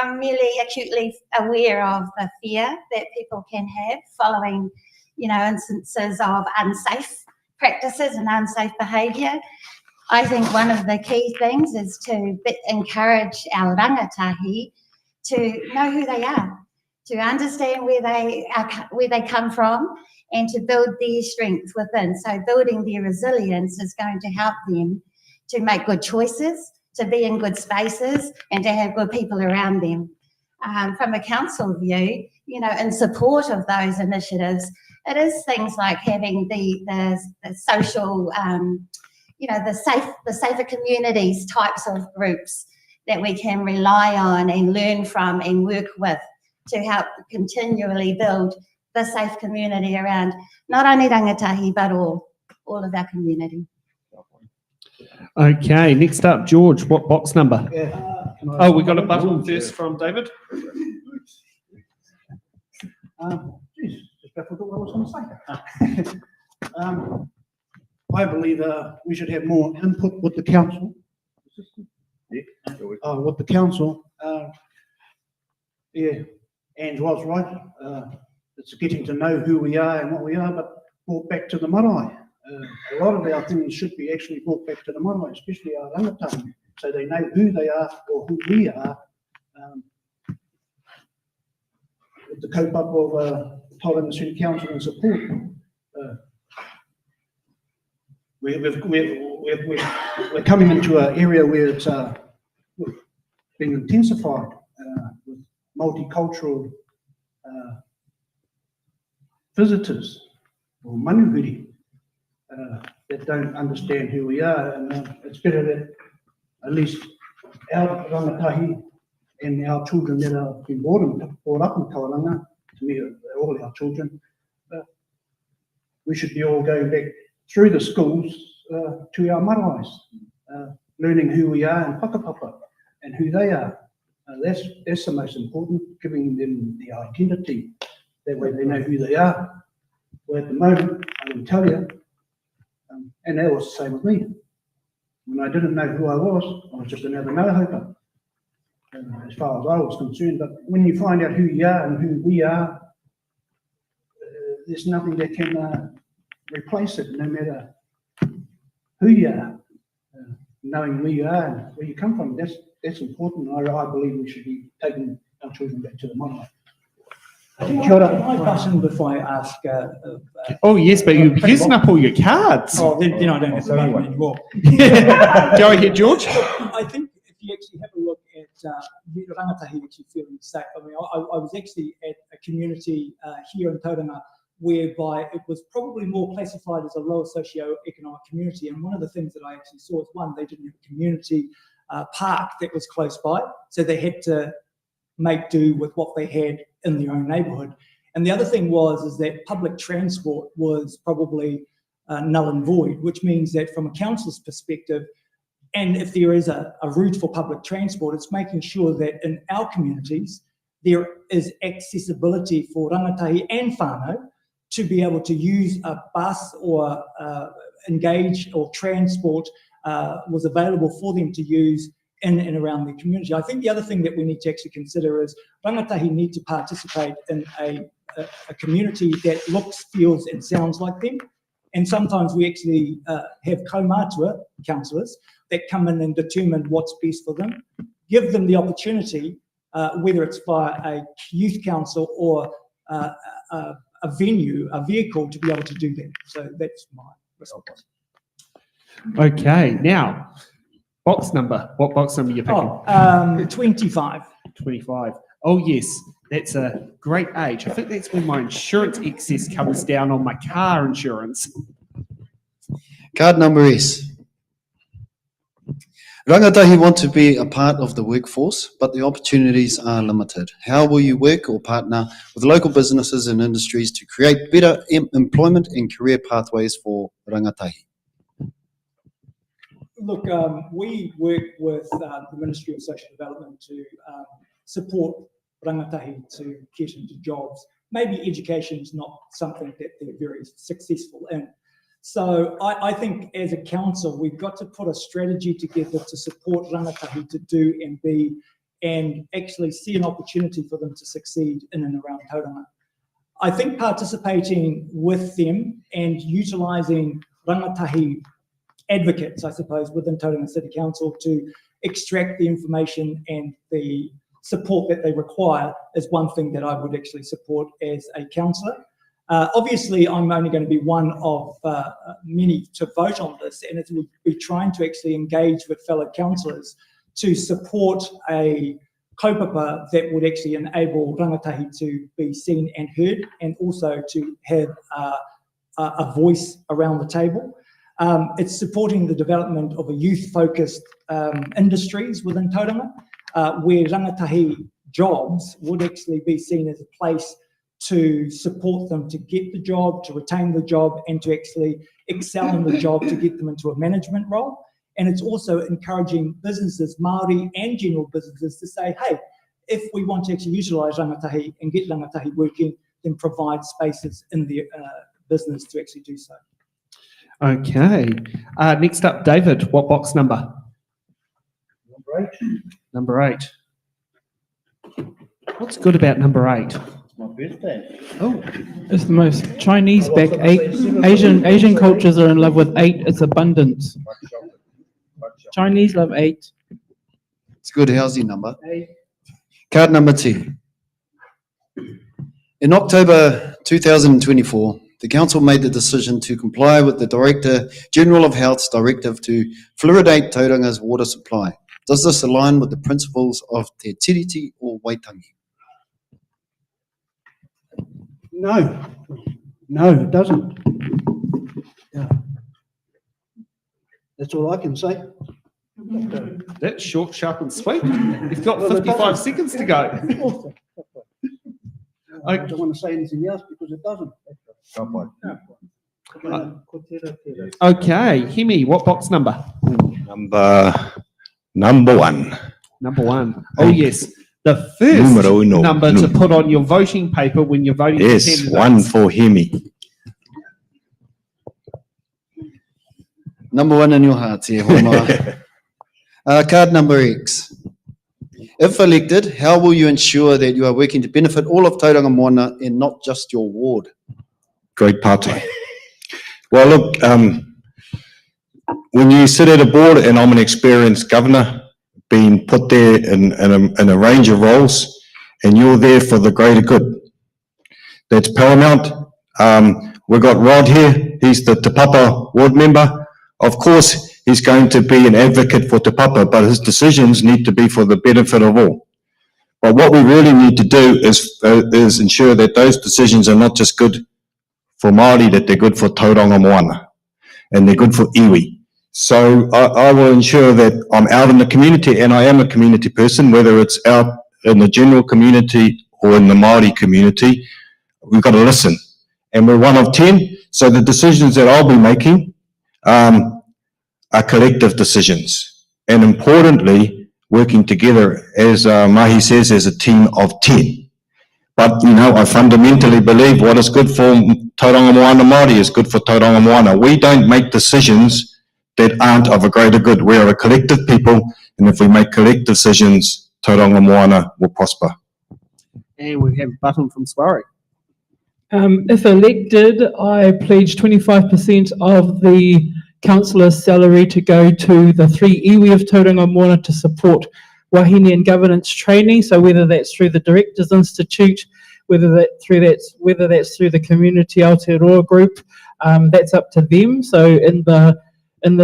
I'm really acutely aware of the fear that people can have following, instances of unsafe practices and unsafe behaviour. I think one of the key things is to encourage our rangatahi to know who they are, to understand where they come from, and to build their strength within. So building their resilience is going to help them to make good choices, to be in good spaces, and to have good people around them. From a council view, in support of those initiatives, it is things like having the social, the safer communities types of groups that we can rely on and learn from and work with to help continually build the safe community around not only rangatahi but all of our community. Okay, next up, George, what box number? Yeah. We got a button first from David. Just forgot what I was going to say. I believe we should have more input with the council. With the council. Ange was right. It's getting to know who we are and what we are, but brought back to the marae. A lot of our things should be actually brought back to the marae, especially our rangatahi, so they know who they are or who we are. With the cope up of Tauranga City Council and support, we're coming into an area where it's being intensified with multicultural visitors or manuhiri that don't understand who we are, and it's better that at least our rangatahi and our children that have been brought up in Tauranga, to me, they're all our children, we should be all going back through the schools to our maraes, learning who we are and whakapapa and who they are. That's the most important, giving them the identity. That way they know who they are. Well, at the moment, I can tell you, and that was the same with me. When I didn't know who I was just another no-hoper, as far as I was concerned. But when you find out who you are and who we are, there's nothing that can replace it, no matter who you are. Knowing who you are and where you come from, that's important. I believe we should be taking our children back to the marae. Can I pass in before I ask? Oh, yes, but you're using up all your cards. Oh, then I don't have to make them anymore. Go ahead, George. I think if you actually have a look at rangatahi actually feeling safe, I mean, I was actually at a community here in Tauranga whereby it was probably more classified as a lower socio-economic community. And one of the things that I actually saw is, one, they didn't have a community park that was close by, so they had to make do with what they had in their own neighbourhood. And the other thing is that public transport was probably null and void, which means that from a council's perspective, and if there is a route for public transport, it's making sure that in our communities there is accessibility for rangatahi and whānau to be able to use a bus or engage or transport was available for them to use in and around their community. I think the other thing that we need to actually consider is rangatahi need to participate in a community that looks, feels and sounds like them. And sometimes we actually have kaumātua councillors that come in and determine what's best for them, give them the opportunity, whether it's via a youth council or a venue, a vehicle, to be able to do that. So that's my response. Okay, now, box number. What box number are you picking? 25. 25. Oh, yes, that's a great age. I think that's when my insurance excess comes down on my car insurance. Card number S. Rangatahi want to be a part of the workforce, but the opportunities are limited. How will you work or partner with local businesses and industries to create better employment and career pathways for rangatahi? Look, we work with the Ministry of Social Development to support rangatahi to get into jobs. Maybe education is not something that they're very successful in. So I think as a council, we've got to put a strategy together to support rangatahi to do and be, and actually see an opportunity for them to succeed in and around Tauranga. I think participating with them and utilising rangatahi advocates, I suppose, within Tauranga City Council to extract the information and the support that they require is one thing that I would actually support as a councillor. Obviously, I'm only going to be one of many to vote on this, and it would be trying to actually engage with fellow councillors to support a kaupapa that would actually enable rangatahi to be seen and heard, and also to have a voice around the table. It's supporting the development of a youth-focused industries within Tauranga, where rangatahi jobs would actually be seen as a place to support them to get the job, to retain the job, and to actually excel in the job to get them into a management role. And it's also encouraging businesses, Māori and general businesses, to say, hey, if we want to actually utilise rangatahi and get rangatahi working, then provide spaces in their business to actually do so. Okay. Next up, David, what box number? Number 8. Number 8. What's good about number 8? My birthday. Oh, It's the most Chinese back 8. Asian cultures are in love with 8. It's abundance. Chinese love 8. It's a good housing number. Card number 10. In October 2024, the Council made the decision to comply with the Director General of Health's directive to fluoridate Tauranga's water supply. Does this align with the principles of Te Tiriti or Waitangi? No, it doesn't. Yeah. That's all I can say. that's short, sharp and sweet. You've got 55 seconds to go. I don't want to say anything else because it doesn't. Okay, Hemi, what box number? Number 1. Number 1. Oh, yes. The first Numero uno. number to put on your voting paper when you're voting for Yes, candidates. 1 for Hemi. Number 1 in your hearts here, Honoa. Card number X. If elected, how will you ensure that you are working to benefit all of Tauranga Moana and not just your ward? Great party. Well, look, when you sit at a board, and I'm an experienced governor, being put there in a range of roles, and you're there for the greater good. That's paramount. We've got Rod here. He's the Te Papa ward member. Of course, he's going to be an advocate for Te Papa, but his decisions need to be for the benefit of all. But what we really need to do is ensure that those decisions are not just good for Māori, that they're good for Tauranga Moana, and they're good for iwi. So I will ensure that I'm out in the community, and I am a community person, whether it's out in the general community or in the Māori community. We've got to listen. And we're one of 10, so the decisions that I'll be making are collective decisions. And importantly, working together, as Mahi says, as a team of 10. But, you know, I fundamentally believe what is good for Tauranga Moana Māori is good for Tauranga Moana. We don't make decisions that aren't of a greater good. We are a collective people, and if we make collective decisions, Tauranga Moana will prosper. And we have a button from Swarry. If elected, I pledge 25% of the councillor's salary to go to the 3 iwi of Tauranga Moana to support wahine and governance training. So whether that's through the Directors Institute, whether that's through the community Aotearoa group, that's up to them. So in the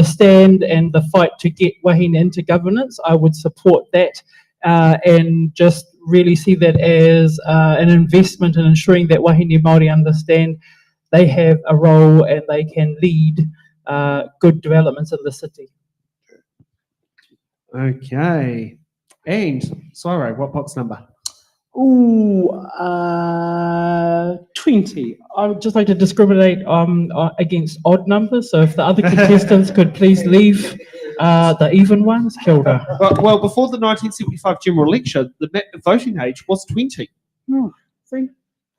stand and the fight to get wahine into governance, I would support that and just really see that as an investment in ensuring that wahine Māori understand they have a role and they can lead good developments in the city. Okay. And, sorry, what box number? Ooh, 20. I would just like to discriminate against odd numbers, so if the other contestants could please leave the even ones, kia ora. Well, before the 1975 general election, the voting age was 20. Oh, see?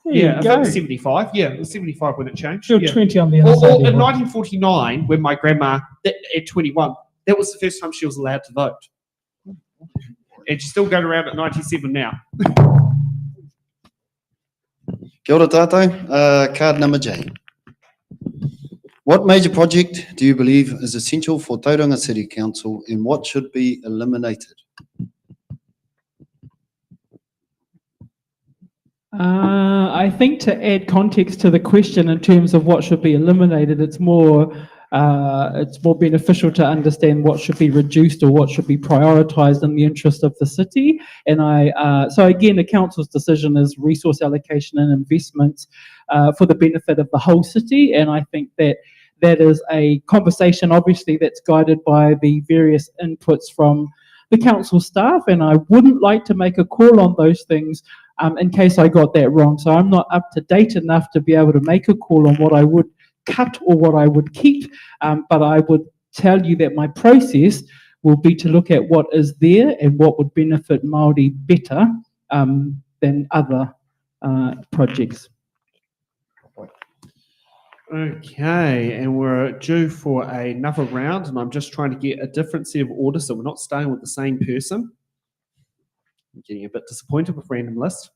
There Yeah, you I go. think it was 75. Yeah, it was 75 when it changed. Still Yeah. 20 on the other Or side. in 1949, when my grandma, at 21, that was the first time she was allowed to vote. And she's still going around at 97 now. Kia ora tātou. Card number J. What major project do you believe is essential for Tauranga City Council and what should be eliminated? I think to add context to the question in terms of what should be eliminated, it's more beneficial to understand what should be reduced or what should be prioritised in the interest of the city. And so again, the council's decision is resource allocation and investments for the benefit of the whole city. And I think that is a conversation, obviously, that's guided by the various inputs from the council staff. And I wouldn't like to make a call on those things in case I got that wrong. So I'm not up to date enough to be able to make a call on what I would cut or what I would keep, but I would tell you that my process will be to look at what is there and what would benefit Māori better than other projects. Okay, and we're due for another round, and I'm just trying to get a different set of orders so we're not starting with the same person. I'm getting a bit disappointed with random list.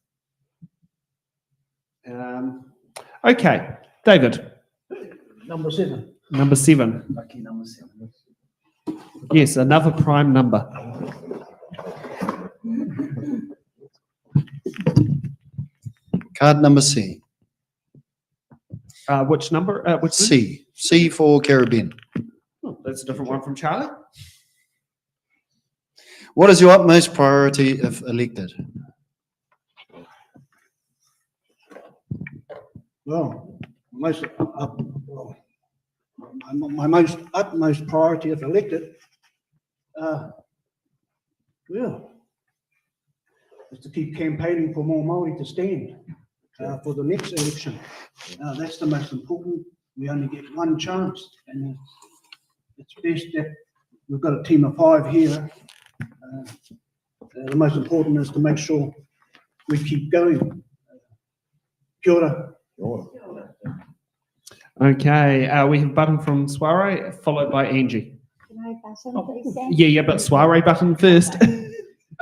Okay, David. Number 7. Number 7. Lucky number 7. Yes, another prime number. Card number C. Which number? Which C. C for Caribbean. Oh, that's a different one from Charlie. What is your utmost priority if elected? Well, my most utmost priority if elected, is to keep campaigning for more Māori to stand for the next election. That's the most important. We only get one chance, and it's best that we've got a team of 5 here. The most important is to make sure we keep going. Kia ora. Okay, we have a button from Soiree, followed by Angie. Can I button, please, Sam? Yeah, but Soiree button first.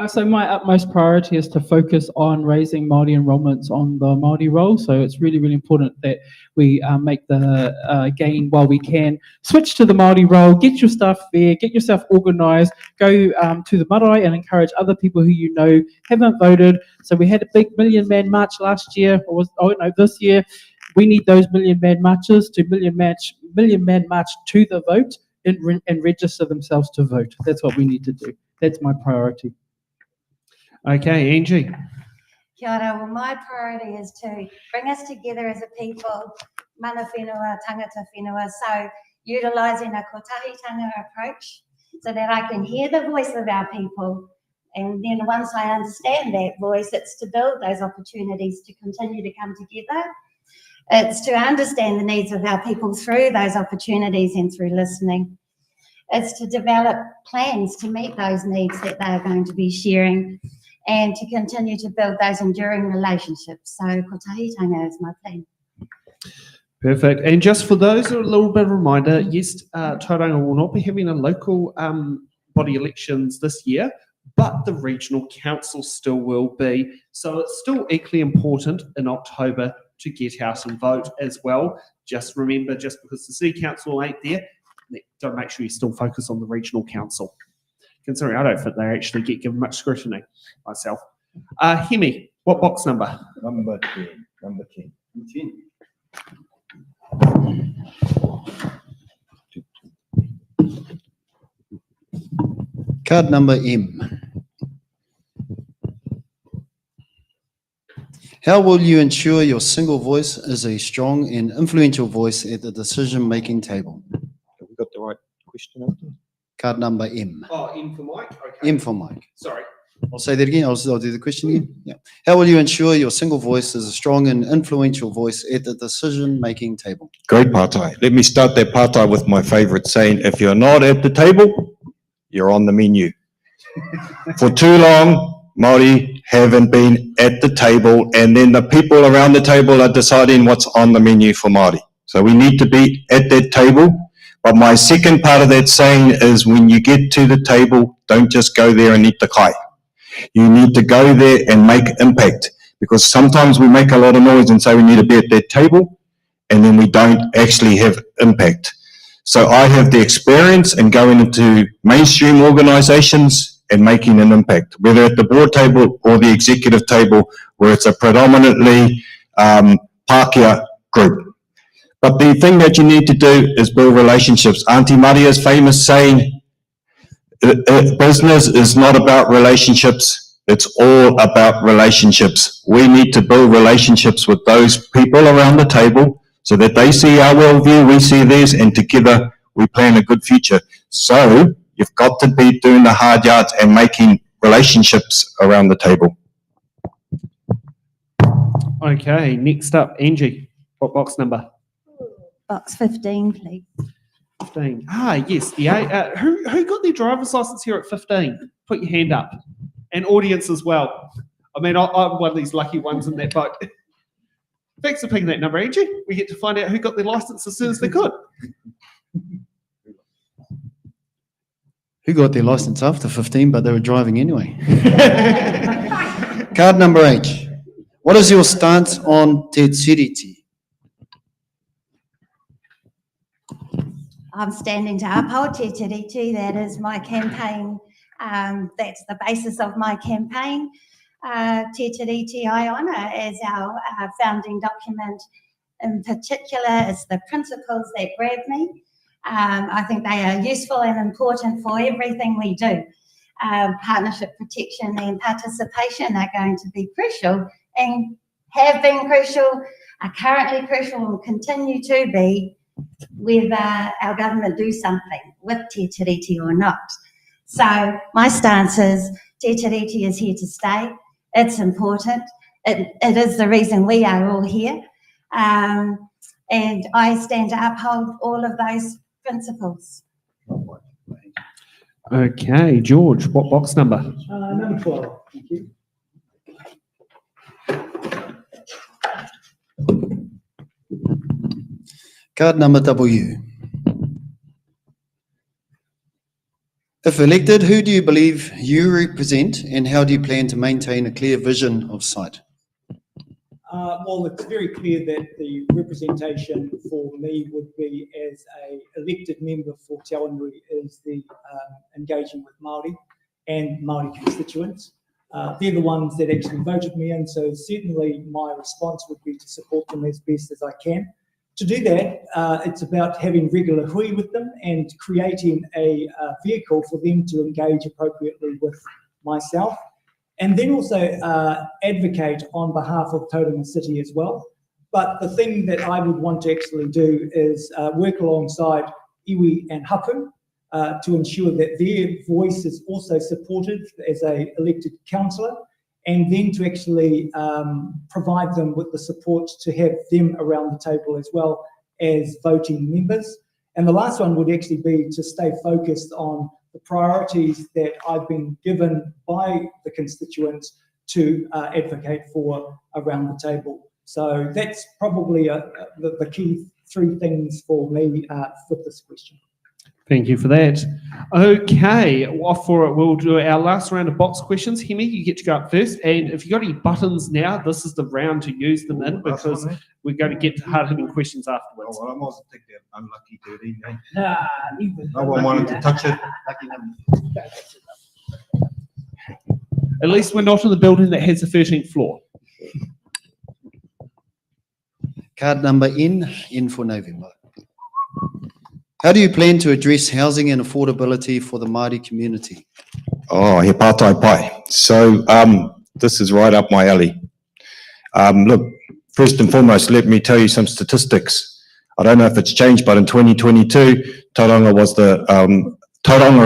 So my utmost priority is to focus on raising Māori enrolments on the Māori roll. So it's really, really important that we make the gain while we can. Switch to the Māori roll, get your stuff there, get yourself organised, go to the marae and encourage other people who you know haven't voted. So we had a big Million Man March last year, this year. We need those Million Man Marches to Million Man March to the vote and register themselves to vote. That's what we need to do. That's my priority. Okay, Angie. Kia ora. Well, my priority is to bring us together as a people, mana whenua, tangata whenua, so utilising a kotahitanga approach so that I can hear the voice of our people. And then once I understand that voice, it's to build those opportunities to continue to come together. It's to understand the needs of our people through those opportunities and through listening. It's to develop plans to meet those needs that they are going to be sharing and to continue to build those enduring relationships. So kotahitanga is my plan. Perfect. And just for those, a little bit of a reminder, yes, Tauranga will not be having a local body elections this year, but the regional council still will be. So it's still equally important in October to get out and vote as well. Just remember, just because the city council ain't there, don't make sure you still focus on the regional council. considering I don't think they actually get given much scrutiny myself. Hemi, what box number? Number 10. Number 10. 10. Card number M. How will you ensure your single voice is a strong and influential voice at the decision-making table? Have we got the right question out there? Card number M. Oh, M for Mike? Okay. M for Mike. Sorry. I'll say that again. I'll do the question again. Yeah. How will you ensure your single voice is a strong and influential voice at the decision-making table? Great partai. Let me start that partai with my favourite saying, if you're not at the table, you're on the menu. For too long, Māori haven't been at the table, and then the people around the table are deciding what's on the menu for Māori. So we need to be at that table. But my second part of that saying is, when you get to the table, don't just go there and eat the kai. You need to go there and make impact, because sometimes we make a lot of noise and say we need to be at that table, and then we don't actually have impact. So I have the experience in going into mainstream organisations and making an impact, whether at the board table or the executive table, where it's a predominantly Pākehā group. But the thing that you need to do is build relationships. Auntie Maria's famous saying, business is not about relationships, it's all about relationships. We need to build relationships with those people around the table so that they see our worldview, we see theirs, and together we plan a good future. So you've got to be doing the hard yards and making relationships around the table. Okay, next up, Angie. What box number? Box 15, please. 15. Ah, yes. The who got their driver's license here at 15? Put your hand up. And audience as well. I mean, I'm one of these lucky ones in that boat. Thanks for picking that number, Angie. We get to find out who got their license as soon as they could. Who got their license after 15, but they were driving anyway? Card number H. What is your stance on Te Tiriti? I'm standing to uphold Te Tiriti. That is my campaign. That's the basis of my campaign. Te Tiriti I honour as our founding document. In particular, it's the principles that grab me. I think they are useful and important for everything we do. Partnership protection and participation are going to be crucial and have been crucial, are currently crucial, and will continue to be whether our government do something with Te Tiriti or not. So my stance is Te Tiriti is here to stay. It's important. It is the reason we are all here. And I stand to uphold all of those principles. Okay, George, what box number? Number 12, thank you. Card number W. If elected, who do you believe you represent, and how do you plan to maintain a clear vision of sight? Well, it's very clear that the representation for me would be as a elected member for Te Awanui is the engaging with Māori and Māori constituents. They're the ones that actually voted me in, so certainly my response would be to support them as best as I can. To do that, it's about having regular hui with them and creating a vehicle for them to engage appropriately with myself. And then also advocate on behalf of Tauranga City as well. But the thing that I would want to actually do is work alongside iwi and hapu to ensure that their voice is also supported as an elected councillor, and then to actually provide them with the support to have them around the table as well as voting members. And the last one would actually be to stay focused on the priorities that I've been given by the constituents to advocate for around the table. So that's probably the key three things for me with this question. Thank you for that. Okay, off for it. We'll do our last round of box questions. Hemi, you get to go up first. And if you've got any buttons now, this is the round to use them in, because we're going to get to hard-hitting questions afterwards. Oh, well, I might take that unlucky 13, eh? Nah, No one wanted to touch it. Lucky number. At least we're not in the building that has the 13th floor. Card number N for November. How do you plan to address housing and affordability for the Māori community? Oh, he pātai pai. So this is right up my alley. Look, first and foremost, let me tell you some statistics. I don't know if it's changed, but in 2022, Tauranga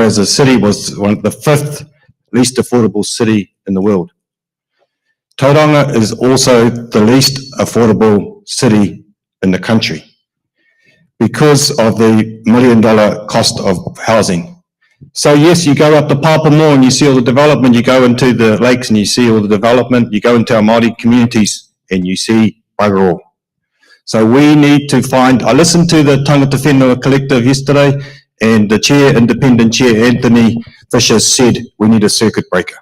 as a city was the 5th least affordable city in the world. Tauranga is also the least affordable city in the country because of the $1 million cost of housing. So yes, you go up to Papamoa and you see all the development, you go into the lakes and you see all the development, you go into our Māori communities and you see bugger all. So we need to find, I listened to the Tangata Whenua Collective yesterday, and the chair, independent chair, Anthony Fisher, said we need a circuit breaker.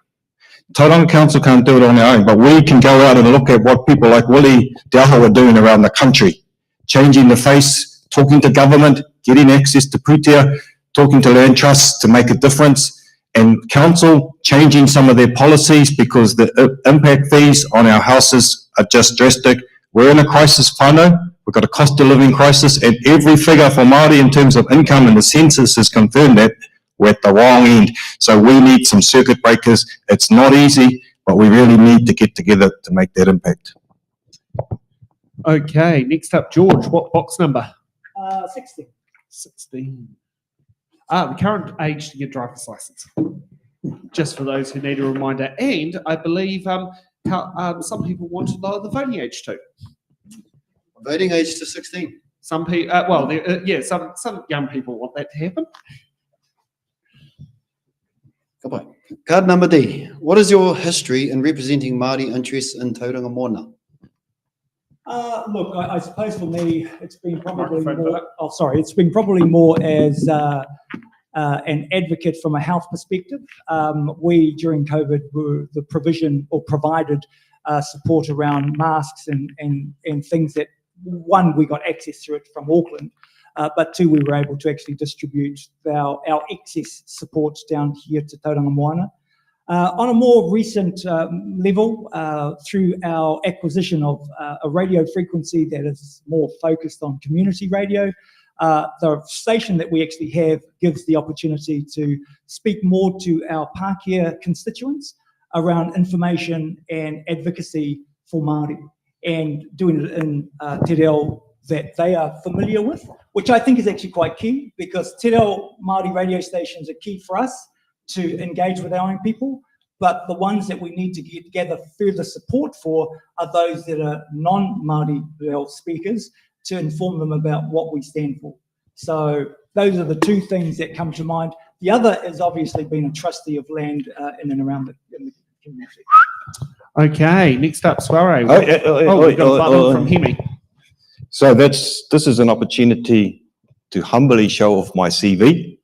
Tauranga Council can't do it on our own, but we can go out and look at what people like Willie Deaho are doing around the country, changing the face, talking to government, getting access to putia, talking to land trusts to make a difference, and council changing some of their policies because the impact fees on our houses are just drastic. We're in a crisis whānau, we've got a cost of living crisis, and every figure for Māori in terms of income and the census has confirmed that we're at the wrong end. So we need some circuit breakers. It's not easy, but we really need to get together to make that impact. Okay, next up, George, what box number? 16. 16. The current age to get driver's license. Just for those who need a reminder. And I believe some people want to lower the voting age too. Voting age to 16. Some people, some young people want that to happen. Goodbye. Card number D. What is your history in representing Māori interests in Tauranga Moana? Look, I suppose for me, it's been probably more. Oh, sorry, it's been probably more as an advocate from a health perspective. We during COVID were the provision or provided support around masks and things that, one, we got access to it from Auckland, but two, we were able to actually distribute our excess supports down here to Tauranga Moana. On a more recent level, through our acquisition of a radio frequency that is more focused on community radio, the station that we actually have gives the opportunity to speak more to our Pākehā constituents around information and advocacy for Māori, and doing it in te reo that they are familiar with, which I think is actually quite key, because te reo Māori radio stations are key for us to engage with our own people, but the ones that we need to gather further support for are those that are non-Māori reo speakers, to inform them about what we stand for. So those are the two things that come to mind. The other is obviously being a trustee of land in and around the community. Okay, next up, Soare. We've got a button from Hemi. So this is an opportunity to humbly show off my CV.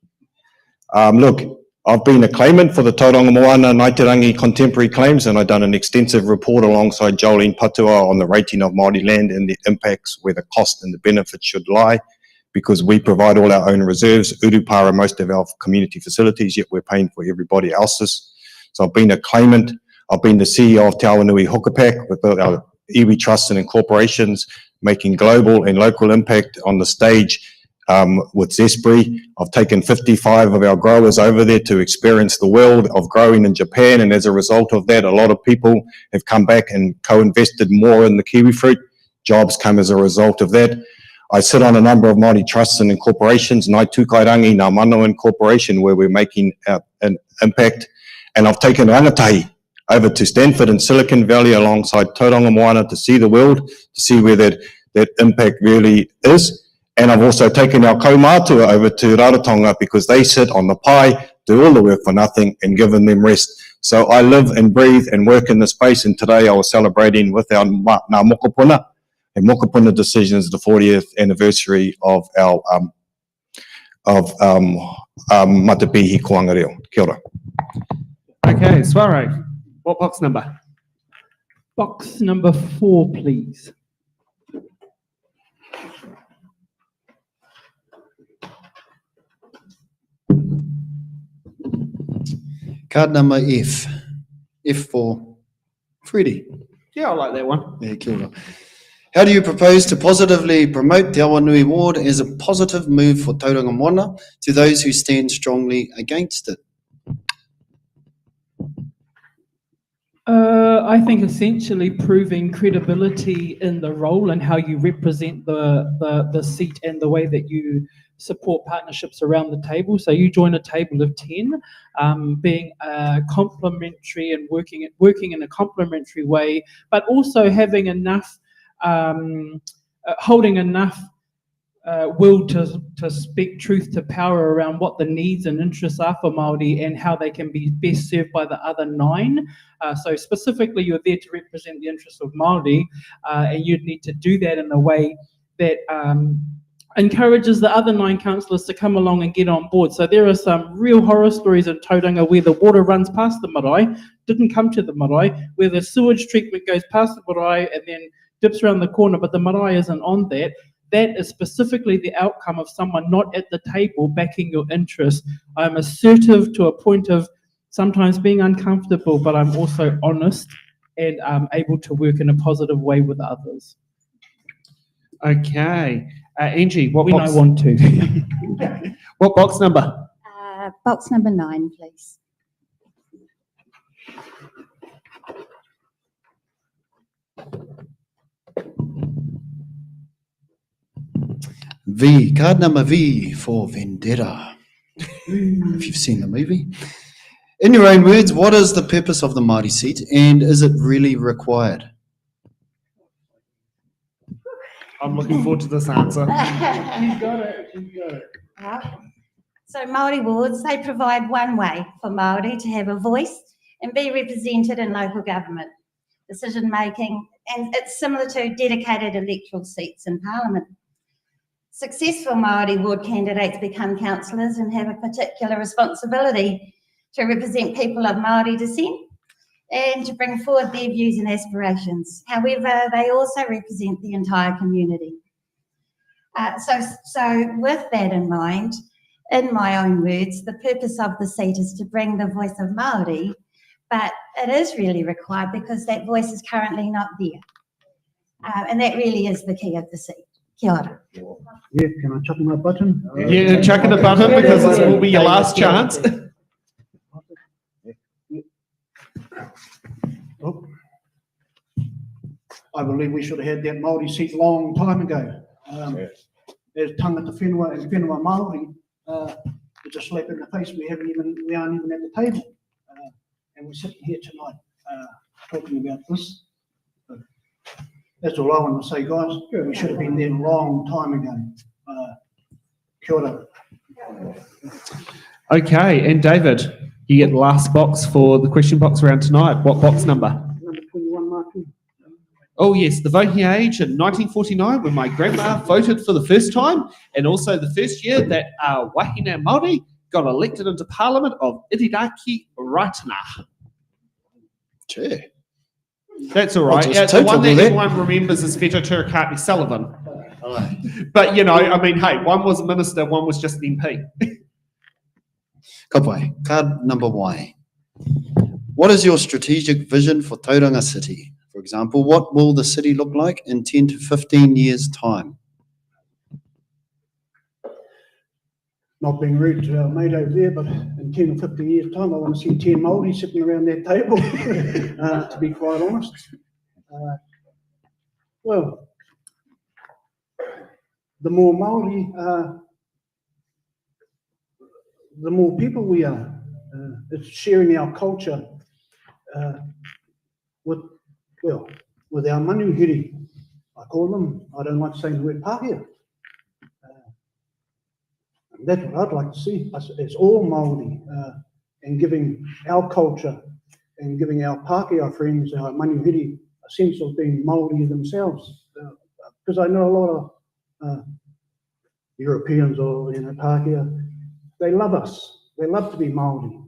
Look, I've been a claimant for the Tauranga Moana Ngaiterangi contemporary claims, and I've done an extensive report alongside Jolene Patua on the rating of Māori land and the impacts where the cost and the benefits should lie, because we provide all our own reserves, urupara most of our community facilities, yet we're paying for everybody else's. So I've been a claimant. I've been the CEO of Te Awanui Hokapak with our iwi trusts and incorporations, making global and local impact on the stage with Zespri. I've taken 55 of our growers over there to experience the world of growing in Japan, and as a result of that, a lot of people have come back and co-invested more in the kiwi fruit. Jobs come as a result of that. I sit on a number of Māori trusts and incorporations, Nai Tukairangi, Ngā Manawa Incorporation, where we're making an impact, and I've taken rangatahi over to Stanford and Silicon Valley alongside Tauranga Moana to see the world, to see where that impact really is. And I've also taken our kaumātua over to Rarotonga, because they sit on the pie, do all the work for nothing, and given them rest. So I live and breathe and work in this space, and today I was celebrating with our Ngā Mokopuna, and Mokopuna decisions, the 40th anniversary of our Matapihi Koanga-reo. Kia ora. Okay, Soare, what box number? Box number 4, please. Card number F. F for Freddie. Yeah, I like that one. Yeah, kia ora. How do you propose to positively promote Te Awanui Ward as a positive move for Tauranga Moana to those who stand strongly against it? I think essentially proving credibility in the role and how you represent the seat and the way that you support partnerships around the table. So you join a table of 10, being complementary and working in a complementary way, but also having enough, holding enough will to speak truth to power around what the needs and interests are for Māori and how they can be best served by the other 9. So specifically, you're there to represent the interests of Māori, and you'd need to do that in a way that encourages the other 9 councillors to come along and get on board. So there are some real horror stories in Tauranga where the water runs past the marae, didn't come to the marae, where the sewage treatment goes past the marae and then dips around the corner, but the marae isn't on that. That is specifically the outcome of someone not at the table backing your interests. I'm assertive to a point of sometimes being uncomfortable, but I'm also honest and able to work in a positive way with others. Okay. Angie, what When box? I want to. What box number? Box number 9, please. V, card number V for Vendetta. If you've seen the movie. In your own words, what is the purpose of the Māori seat and is it really required? I'm looking forward to this answer. You got it. So Māori wards, they provide one way for Māori to have a voice and be represented in local government, decision making, and it's similar to dedicated electoral seats in Parliament. Successful Māori ward candidates become councillors and have a particular responsibility to represent people of Māori descent and to bring forward their views and aspirations. However, they also represent the entire community. So with that in mind, in my own words, the purpose of the seat is to bring the voice of Māori, but it is really required because that voice is currently not there. And that really is the key of the seat. Kia ora. Yeah, can I chuck my button? Yeah, chuck in a button because this will be your last chance. Oh. I believe we should have had that Māori seat a long time ago. As tangata whenua and whenua Māori, it's a slap in the face. We aren't even at the table. And we're sitting here tonight talking about this. But that's all I want to say, guys. We should have been there a long time ago. Kia ora. Okay, and David, you get the last box for the question box round tonight. What box number? Number 21, Martin. Oh yes, the voting age in 1949 when my grandma voted for the first time, and also the first year that Wahine Māori got elected into Parliament of Iriraki Raitana. Gee. That's all right. just The one total that that. everyone remembers is Whetau Turakati Sullivan. But you know, I mean, hey, one was a minister, one was just an MP. Kapai, card number Y. What is your strategic vision for Tauranga City? For example, what will the city look like in 10 to 15 years' time? Not being rude to our mate over there, but in 10 or 15 years' time, I want to see 10 Māori sitting around that table, to be quite honest. Well, the more Māori, the more people we are. It's sharing our culture with our manuhiri, I call them. I don't like saying the word pāhia. That's what I'd like to see. It's all Māori, and giving our culture and giving our Pākehā friends, our manuhiri, a sense of being Māori themselves. Because I know a lot of Europeans or Pākehā, they love us. They love to be Māori.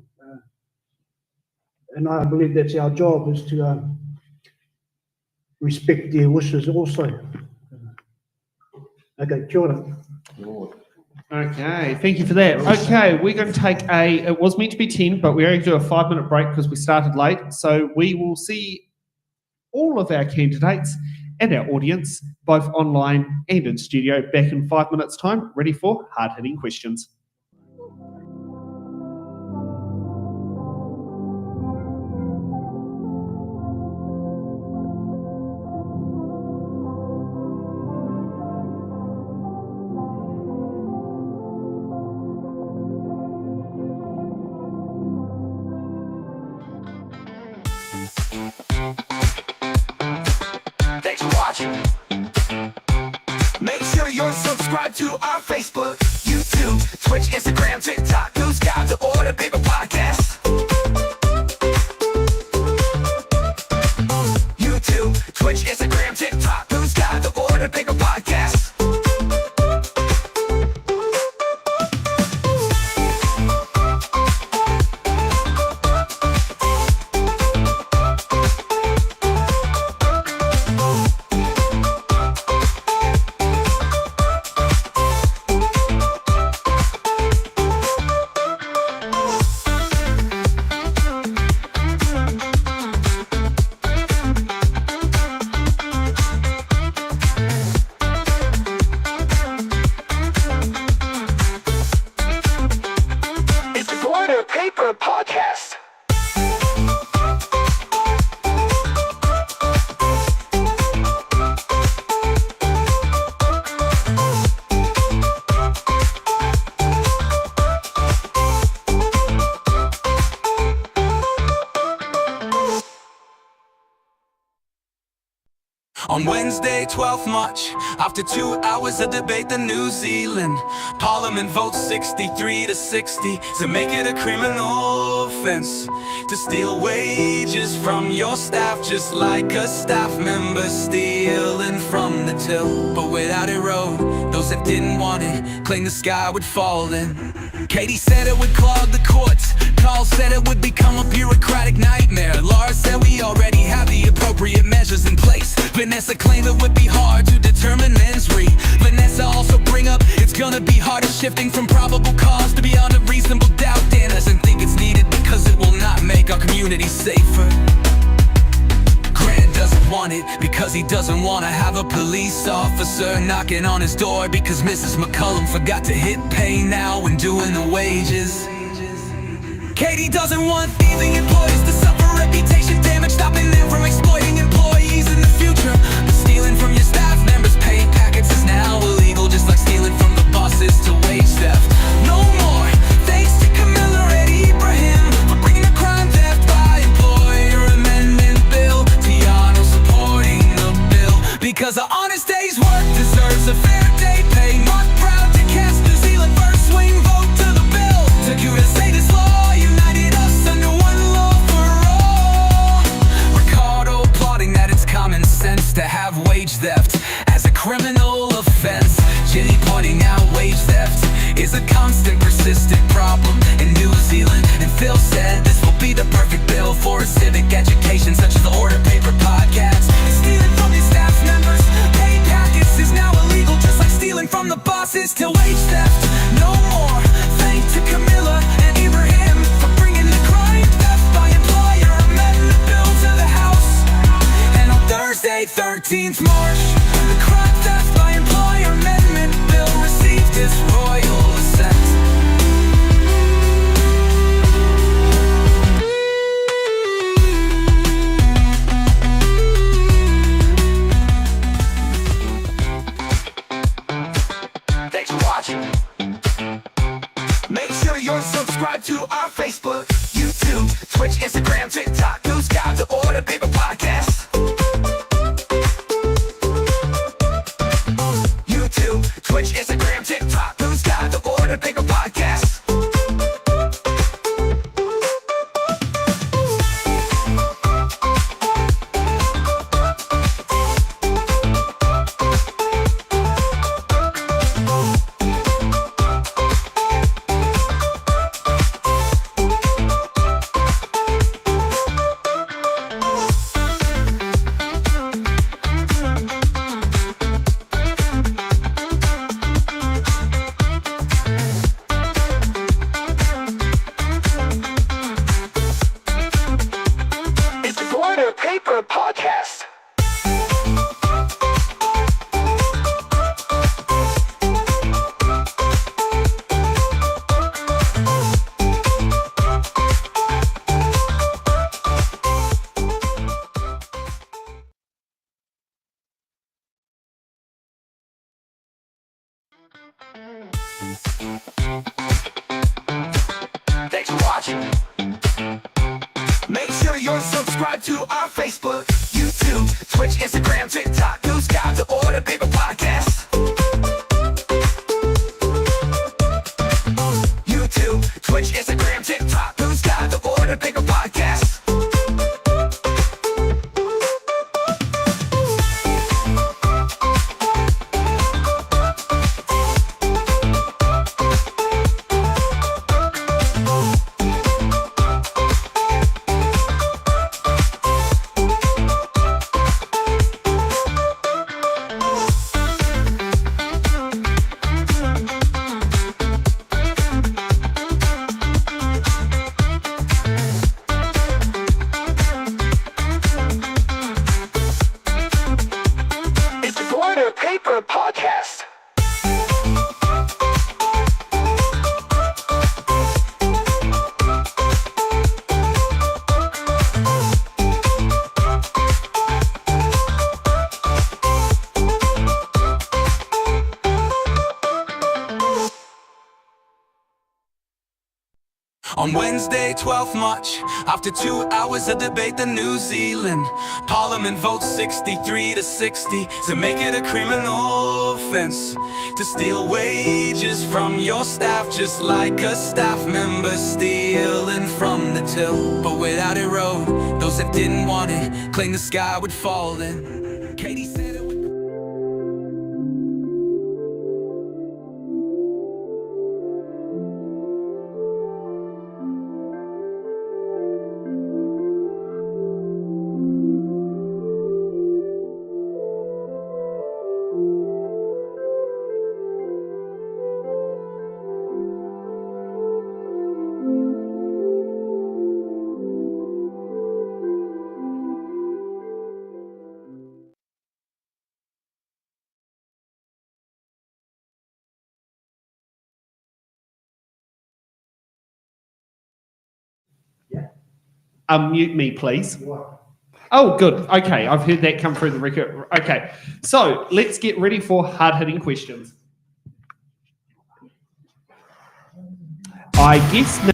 And I believe that's our job, is to respect their wishes also. Okay, kia ora. Okay, thank you for that. Okay, we're going to take it was meant to be 10, but we're going to do a 5-minute break because we started late. So we will see all of our candidates and our audience, both online and in studio, back in 5 minutes' time, ready for hard-hitting questions. Thanks for watching. Make sure you're subscribed to our Facebook, YouTube, Twitch, Instagram, TikTok, News Guide, The Order, Paper Podcast. YouTube, Twitch, Instagram, TikTok, News Guide, The Order, Paper Podcast. It's the Order Paper Podcast. On Wednesday, 12th March, after 2 hours of debate, the New Zealand Parliament votes 63 to 60 to make it a criminal offense to steal wages from your staff, just like a staff member stealing from the till. But without it road, those that didn't want it claimed the sky would fall in. Katie said it would clog the courts. Carl said it would become a bureaucratic nightmare. Laura said we already have the appropriate measures in place. Vanessa claimed it would be hard to determine men's read. Vanessa also bring up it's gonna be harder shifting from probable cause to beyond a reasonable doubt. Dan doesn't think it's needed because it will not make our community safer. Grant doesn't want it because he doesn't want to have a police officer knocking on his door because Mrs. McCullum forgot to hit pay now when doing the wages. Katie doesn't want thieving employees to suffer reputation damage, stopping them from exploiting employees in the future. But stealing from your staff members' pay packets is now illegal, just like stealing from the bosses to wage theft. No more, thanks to Camilla and Ibrahim for bringing a crime theft by employer amendment bill. Tiano supporting the bill because an honest day's work deserves a fair day pay. Not proud to cast New Zealand first swing vote to the bill. Takuta say this law united us under one law for all. Ricardo plotting that it's common sense to have wage theft as a criminal offense. Ginny pointing out wage theft is a constant, persistent problem in New Zealand. And Phil said this will be the perfect bill for a civic education such as the Order Paper Podcast. Stealing from your staff members' pay packets is now illegal, just like stealing from the bosses to wage theft. No more, thanks to Camilla and Ibrahim for bringing the crime theft by employer amendment bill to the House. And on Thursday, 13th March, the crime theft by employer amendment bill received its royal assent. Thanks for watching. Make sure you're subscribed to our Facebook, YouTube, Twitch, Instagram, TikTok, News Guide, The Order Paper Podcast. YouTube, Twitch, Instagram, TikTok, News Guide, The Order Paper Podcast. watching. Make sure you're subscribed to our Facebook, YouTube, Twitch, Instagram, TikTok, News Guide, the Order Paper Podcast. YouTube, Twitch, Instagram, TikTok, News Guide, the Order Paper Podcast. It's the Order Paper Podcast. On Wednesday, 12th March, after 2 hours of debate in New Zealand, Parliament votes 63 to 60 to make it a criminal offence to steal wages from your staff, just like a staff member stealing from the till. But without a road, those that didn't want it claimed the sky would fall in. Katie said it would. Unmute me, please. Oh, good. Okay, I've heard that come through the record. Okay, so let's get ready for hard-hitting questions. I guess now.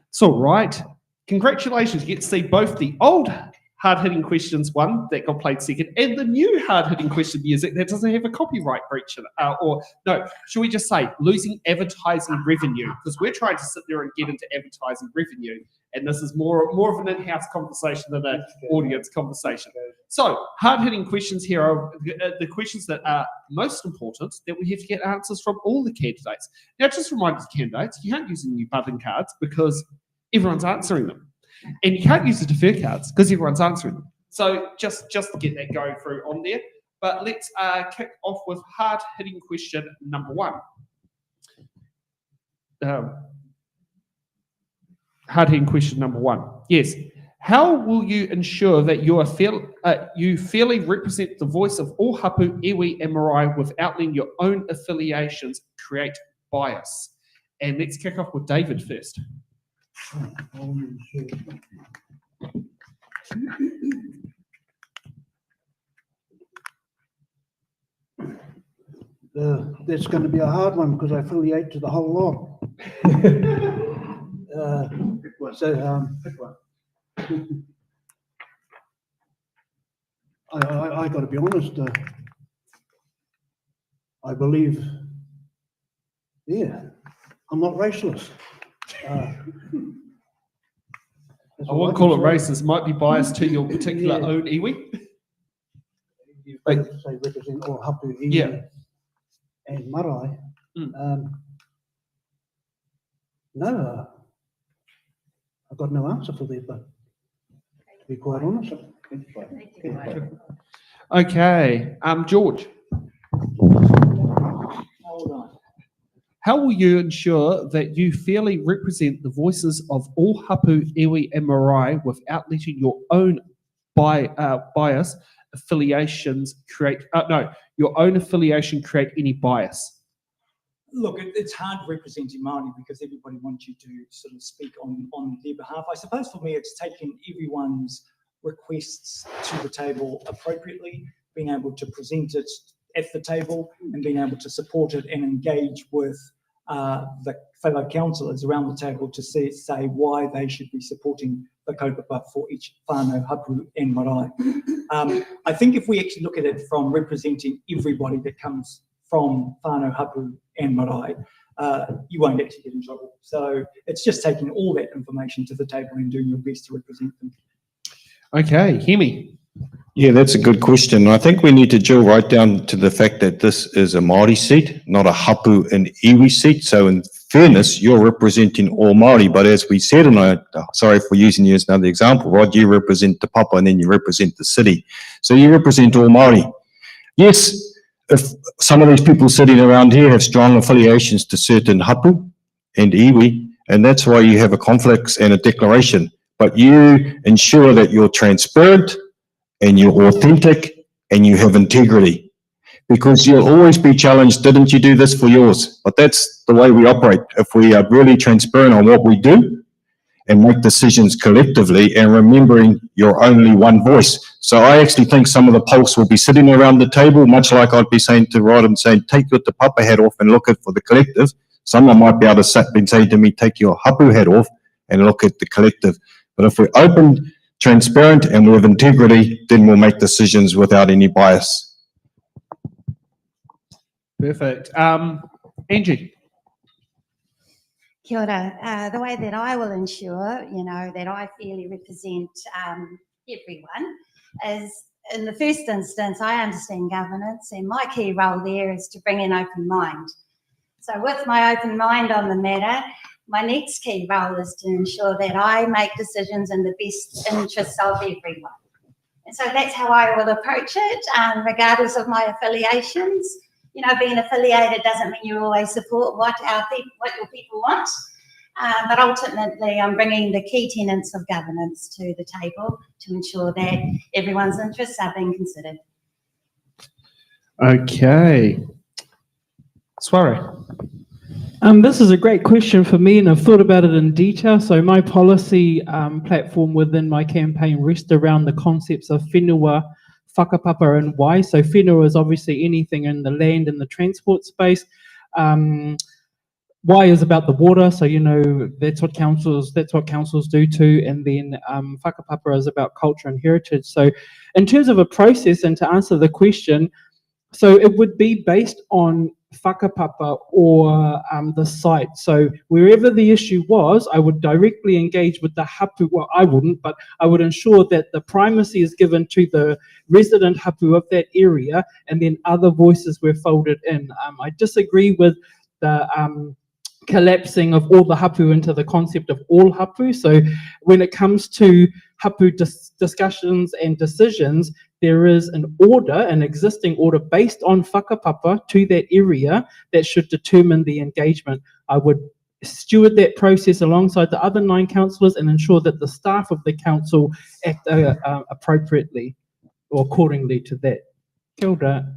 It's all right. Congratulations. You get to see both the old hard-hitting questions one that got played second and the new hard-hitting question music that doesn't have a copyright breach in it. Or no, should we just say losing advertising revenue? Because we're trying to sit there and get into advertising revenue, and this is more of an in-house conversation than an audience conversation. So hard-hitting questions here are the questions that are most important that we have to get answers from all the candidates. Now, just remind the candidates, you can't use the new button cards because everyone's answering them. And you can't use the defer cards because everyone's answering them. So just to get that going through on there. But let's kick off with hard-hitting question number one. Hard-hitting question number one. Yes. How will you ensure that you fairly represent the voice of all hapu, iwi, and marae without letting your own affiliations create bias? And let's kick off with David first. That's going to be a hard one because I affiliate to the whole lot. I got to be honest. I believe, I'm not racist. I wouldn't call it racist. Might be biased to your particular own iwi. You say represent all hapu, iwi, and marae. No, I've got no answer for that, but to be quite honest. Okay, George. Hold on. How will you ensure that you fairly represent the voices of all hapu, iwi, and marae without letting your own bias affiliations create any bias? Look, it's hard representing Māori because everybody wants you to sort of speak on their behalf. I suppose for me, it's taking everyone's requests to the table appropriately, being able to present it at the table and being able to support it and engage with the fellow councillors around the table to say why they should be supporting the kaupapa for each whānau, hapu and marae. I think if we actually look at it from representing everybody that comes from whānau, hapu and marae, you won't actually get in trouble. So it's just taking all that information to the table and doing your best to represent them. Okay, Hemi. Yeah, that's a good question. I think we need to drill right down to the fact that this is a Māori seat, not a hapu and iwi seat. So in fairness, you're representing all Māori, but as we said, and sorry for using you as another example, Rod, you represent the papa and then you represent the city. So you represent all Māori. Yes, if some of these people sitting around here have strong affiliations to certain hapu and iwi, and that's why you have a conflict and a declaration, but you ensure that you're transparent and you're authentic and you have integrity, because you'll always be challenged, didn't you do this for yours? But that's the way we operate. If we are really transparent on what we do and make decisions collectively and remembering you're only one voice. So I actually think some of the pulse will be sitting around the table, much like I'd be saying to Rod and saying, take your te papa hat off and look at for the collective. Someone might be able to be saying to me, take your hapu hat off and look at the collective. But if we're open, transparent and with integrity, then we'll make decisions without any bias. Perfect. Angie. Kia ora. The way that I will ensure, that I fairly represent everyone is, in the first instance, I understand governance, and my key role there is to bring an open mind. So with my open mind on the matter, my next key role is to ensure that I make decisions in the best interests of everyone. And so that's how I will approach it, regardless of my affiliations. Being affiliated doesn't mean you always support what your people want, but ultimately I'm bringing the key tenets of governance to the table to ensure that everyone's interests are being considered. Okay. Sware. This is a great question for me, and I've thought about it in detail. So my policy platform within my campaign rests around the concepts of whenua, whakapapa, and why. So whenua is obviously anything in the land and the transport space. Why is about the water, so that's what councils do too. And then whakapapa is about culture and heritage. So in terms of a process, and to answer the question, so it would be based on whakapapa or the site. So wherever the issue was, I would directly engage with the hapu. Well, I wouldn't, but I would ensure that the primacy is given to the resident hapu of that area, and then other voices were folded in. I disagree with the collapsing of all the hapu into the concept of all hapu. So when it comes to hapu discussions and decisions, there is an existing order based on whakapapa to that area that should determine the engagement. I would steward that process alongside the other 9 councillors and ensure that the staff of the council act appropriately or accordingly to that. Kia ora.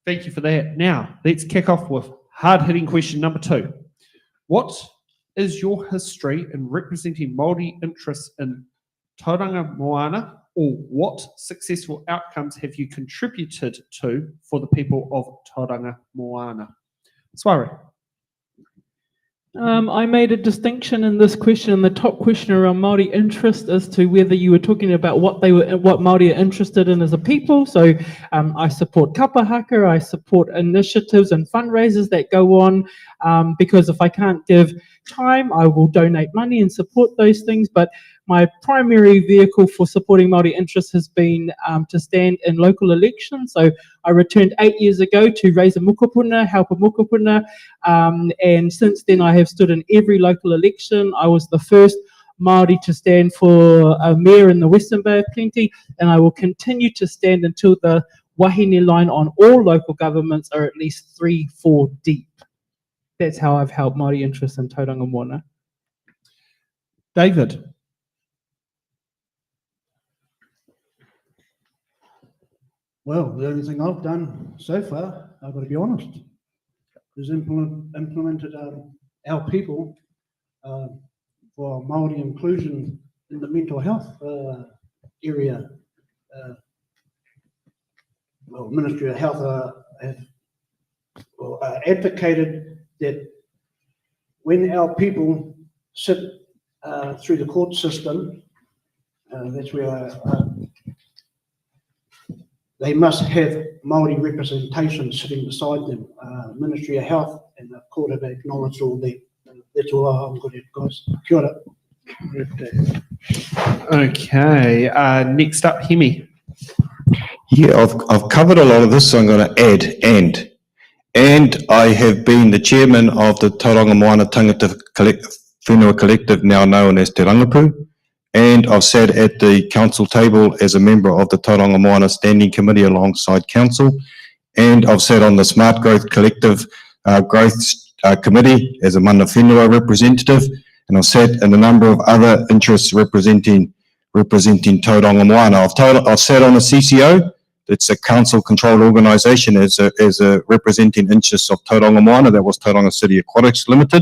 Thank you for that. Now, let's kick off with hard-hitting question number 2. What is your history in representing Māori interests in Tauranga Moana, or what successful outcomes have you contributed to for the people of Tauranga Moana? Sware. I made a distinction in this question, in the top question around Māori interest, as to whether you were talking about what Māori are interested in as a people. So I support kapahaka, I support initiatives and fundraisers that go on, because if I can't give time, I will donate money and support those things. But my primary vehicle for supporting Māori interests has been to stand in local elections. So I returned 8 years ago to raise a mokopuna, help a mokopuna, and since then I have stood in every local election. I was the first Māori to stand for a mayor in the Western Bay of Plenty, and I will continue to stand until the wahine line on all local governments are at least 3-4 deep. That's how I've helped Māori interests in Tauranga Moana. David. Well, the only thing I've done so far, I've got to be honest, is implemented our people for Māori inclusion in the mental health area. Well, Ministry of Health have advocated that when our people sit through the court system, that's where they must have Māori representation sitting beside them. Ministry of Health and the court have acknowledged all that. That's all I'm good at, guys. Kia ora. Okay, next up, Hemi. Yeah, I've covered a lot of this, so I'm going to add and I have been the chairman of the Tauranga Moana Tangata Whenua Collective, now known as Te Rangapu, and I've sat at the council table as a member of the Tauranga Moana Standing Committee alongside council, and I've sat on the Smart Growth Collective Committee as a mana whenua representative, and I've sat in a number of other interests representing Tauranga Moana. I've sat on a CCO. It's a council-controlled organisation as a representing interests of Tauranga Moana. That was Tauranga City Aquatics Limited.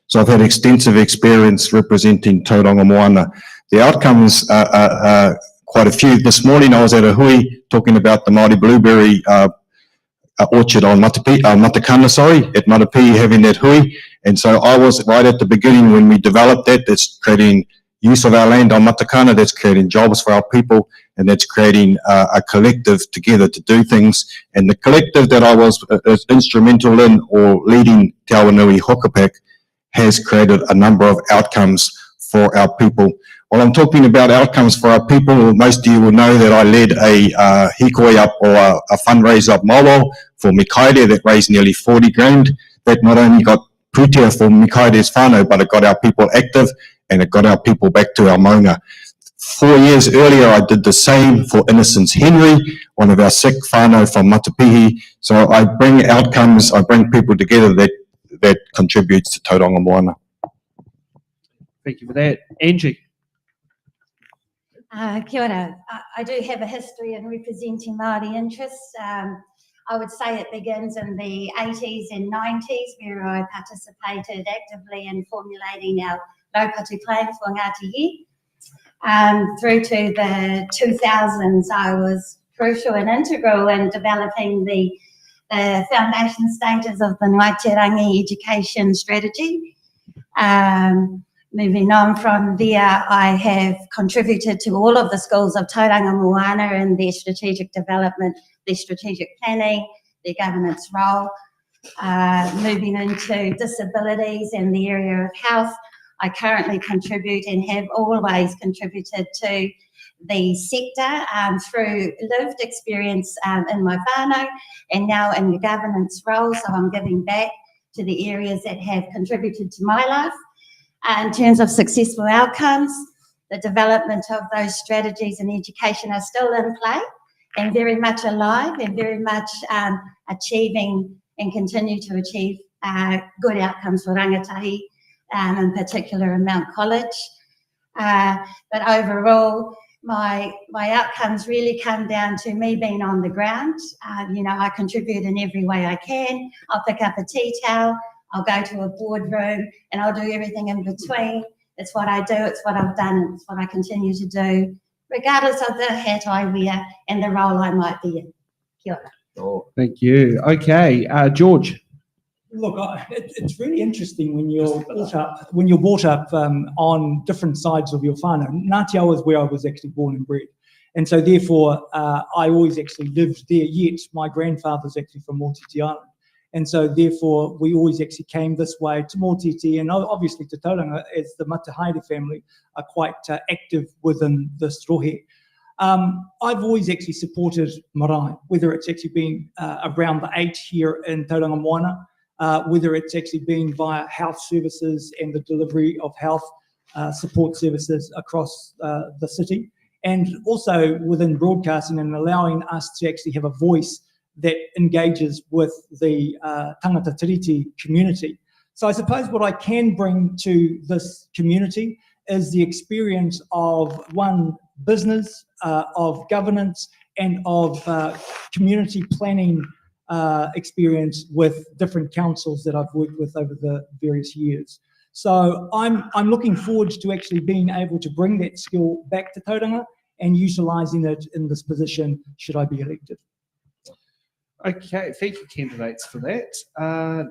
So I've had extensive experience representing Tauranga Moana. The outcomes are quite a few. This morning I was at a hui talking about the Māori blueberry orchard on Matakana, at Matapihi, having that hui. And so I was right at the beginning when we developed that. That's creating use of our land on Matakana, that's creating jobs for our people, and that's creating a collective together to do things. And the collective that I was instrumental in or leading Te Awanui Hokapak has created a number of outcomes for our people. While I'm talking about outcomes for our people, most of you will know that I led a hikoi up or a fundraiser up Mawo for Mikaere that raised nearly 40 grand. That not only got putia for Mikaere's whānau, but it got our people active and it got our people back to our maunga. 4 years earlier, I did the same for Innocence Henry, one of our sick whānau from Matapihi. So I bring outcomes, I bring people together that contributes to Tauranga Moana. Thank you for that. Angie. Kia ora. I do have a history in representing Māori interests. I would say it begins in the 80s and 90s, where I participated actively in formulating our Raupatu plan for Ngāti He. Through to the 2000s, I was crucial and integral in developing the foundation stages of the Ngāti education strategy. Moving on from there, I have contributed to all of the schools of Tauranga Moana and their strategic development, their strategic planning, their governance role. Moving into disabilities and the area of health, I currently contribute and have always contributed to the sector through lived experience in my whānau and now in the governance role, so I'm giving back to the areas that have contributed to my life. In terms of successful outcomes, the development of those strategies in education are still in play and very much alive and very much achieving and continue to achieve good outcomes for rangatahi, in particular in Mount College. But overall, my outcomes really come down to me being on the ground. I contribute in every way I can. I'll pick up a tea towel, I'll go to a boardroom, and I'll do everything in between. It's what I do, it's what I've done, and it's what I continue to do, regardless of the hat I wear and the role I might be in. Kia ora. Oh, thank you. Okay, George. Look, it's really interesting when you're brought up on different sides of your whānau. Ngāti Awa is where I was actually born and bred. And so therefore, I always actually lived there, yet my grandfather's actually from Motiti Island. And so therefore, we always actually came this way to Motiti and obviously to Tauranga, as the Matahaere family are quite active within this rohe. I've always actually supported marae, whether it's actually been around the 8 here in Tauranga Moana, whether it's actually been via health services and the delivery of health support services across the city. and also within broadcasting and allowing us to actually have a voice that engages with the tangata tiriti community. So I suppose what I can bring to this community is the experience of one, business, of governance, and of community planning experience with different councils that I've worked with over the various years. So I'm looking forward to actually being able to bring that skill back to Tauranga and utilising it in this position should I be elected. Okay, thank you, candidates, for that.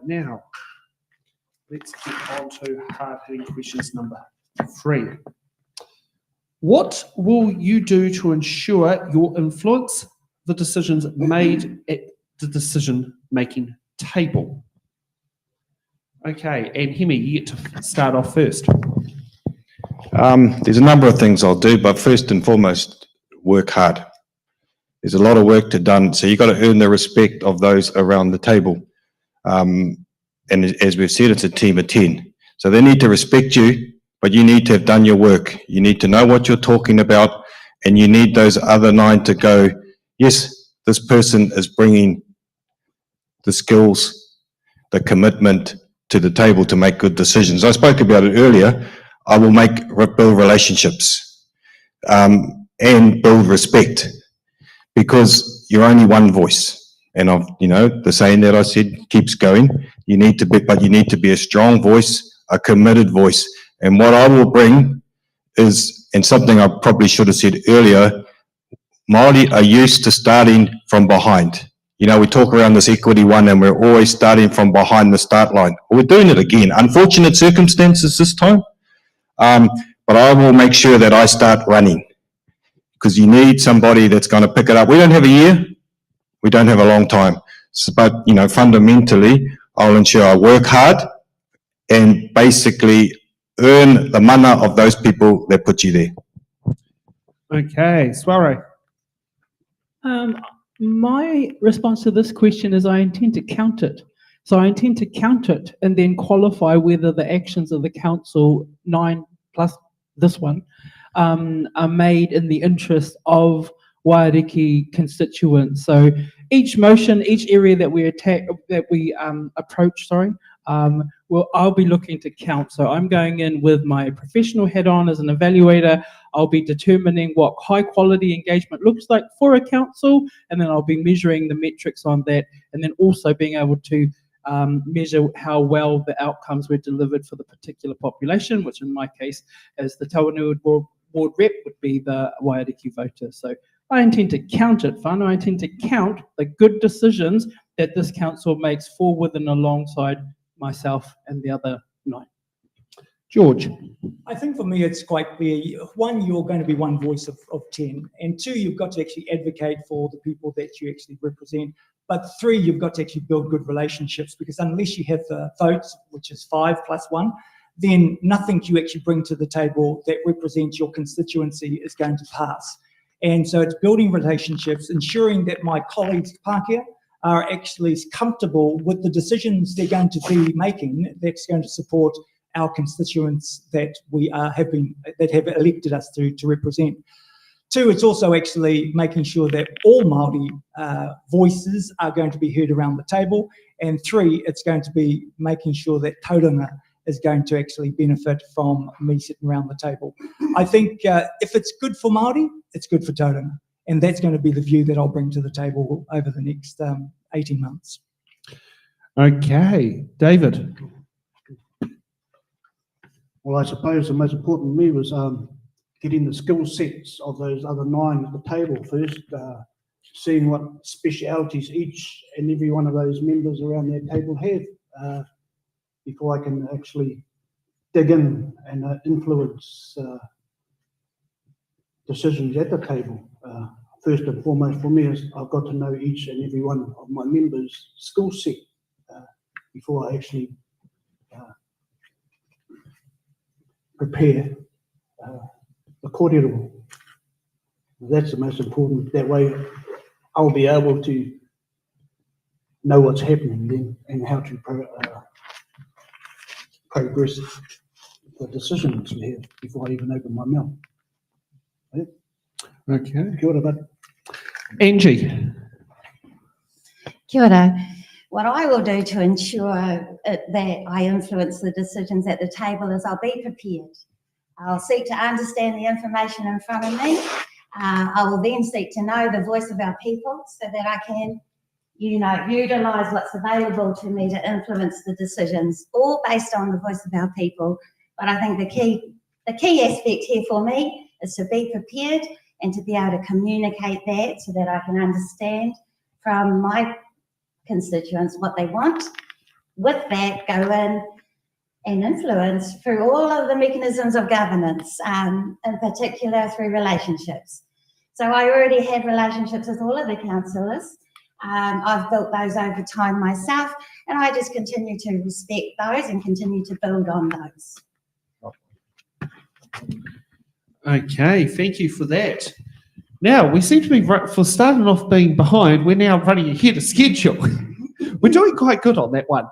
Now, let's get on to hard-hitting questions number 3. What will you do to ensure your influence the decisions made at the decision-making table? Okay, and Hemi, you get to start off first. There's a number of things I'll do, but first and foremost, work hard. There's a lot of work to done, so you've got to earn the respect of those around the table. And as we've said, it's a team of 10. So they need to respect you, but you need to have done your work. You need to know what you're talking about, and you need those other 9 to go, yes, this person is bringing the skills, the commitment to the table to make good decisions. I spoke about it earlier. I will build relationships and build respect, because you're only one voice. And the saying that I said keeps going. You need to be a strong voice, a committed voice. And what I will bring is, and something I probably should have said earlier, Māori are used to starting from behind. We talk around this equity one and we're always starting from behind the start line. We're doing it again. Unfortunate circumstances this time. But I will make sure that I start running, because you need somebody that's going to pick it up. We don't have a year. We don't have a long time. So, but, fundamentally, I'll ensure I work hard and basically earn the mana of those people that put you there. Okay, Swaro. My response to this question is I intend to count it. So I intend to count it and then qualify whether the actions of the council, 9 plus this one, are made in the interest of Waiariki constituents. So each motion, each area that we approach, I'll be looking to count. So I'm going in with my professional head on as an evaluator. I'll be determining what high quality engagement looks like for a council, and then I'll be measuring the metrics on that, and then also being able to measure how well the outcomes were delivered for the particular population, which in my case, as the Te Awanui Ward rep, would be the Waiariki voter. So I intend to count it, Whānau. I intend to count the good decisions that this council makes for, with, and alongside myself and the other 9. George. I think for me it's quite clear. 1, you're going to be one voice of 10. And 2, you've got to actually advocate for the people that you actually represent. But 3, you've got to actually build good relationships, because unless you have the votes, which is 5 plus 1, then nothing you actually bring to the table that represents your constituency is going to pass. And so it's building relationships, ensuring that my colleagues, Pākehā, are actually comfortable with the decisions they're going to be making that's going to support our constituents that have elected us to represent. 2, it's also actually making sure that all Māori voices are going to be heard around the table. And 3, it's going to be making sure that Tauranga is going to actually benefit from me sitting around the table. I think if it's good for Māori, it's good for Tauranga. And that's going to be the view that I'll bring to the table over the next 18 months. Okay, David. Well, I suppose the most important to me was getting the skill sets of those other 9 at the table first, seeing what specialities each and every one of those members around their table have, before I can actually dig in and influence decisions at the table. First and foremost for me is I've got to know each and every one of my members' skill set before I actually prepare the kōrero. That's the most important. That way I'll be able to know what's happening then and how to progress the decisions we have before I even open my mouth. Right? Okay. Kia ora, bud. Angie. Kia ora. What I will do to ensure that I influence the decisions at the table is I'll be prepared. I'll seek to understand the information in front of me. I will then seek to know the voice of our people so that I can, utilise what's available to me to influence the decisions, all based on the voice of our people. But I think the key aspect here for me is to be prepared and to be able to communicate that so that I can understand from my constituents what they want. With that, go in and influence through all of the mechanisms of governance, in particular through relationships. So I already have relationships with all of the councillors. I've built those over time myself, and I just continue to respect those and continue to build on those. Okay, thank you for that. Now, we seem to be, for starting off being behind, we're now running ahead of schedule. We're doing quite good on that one.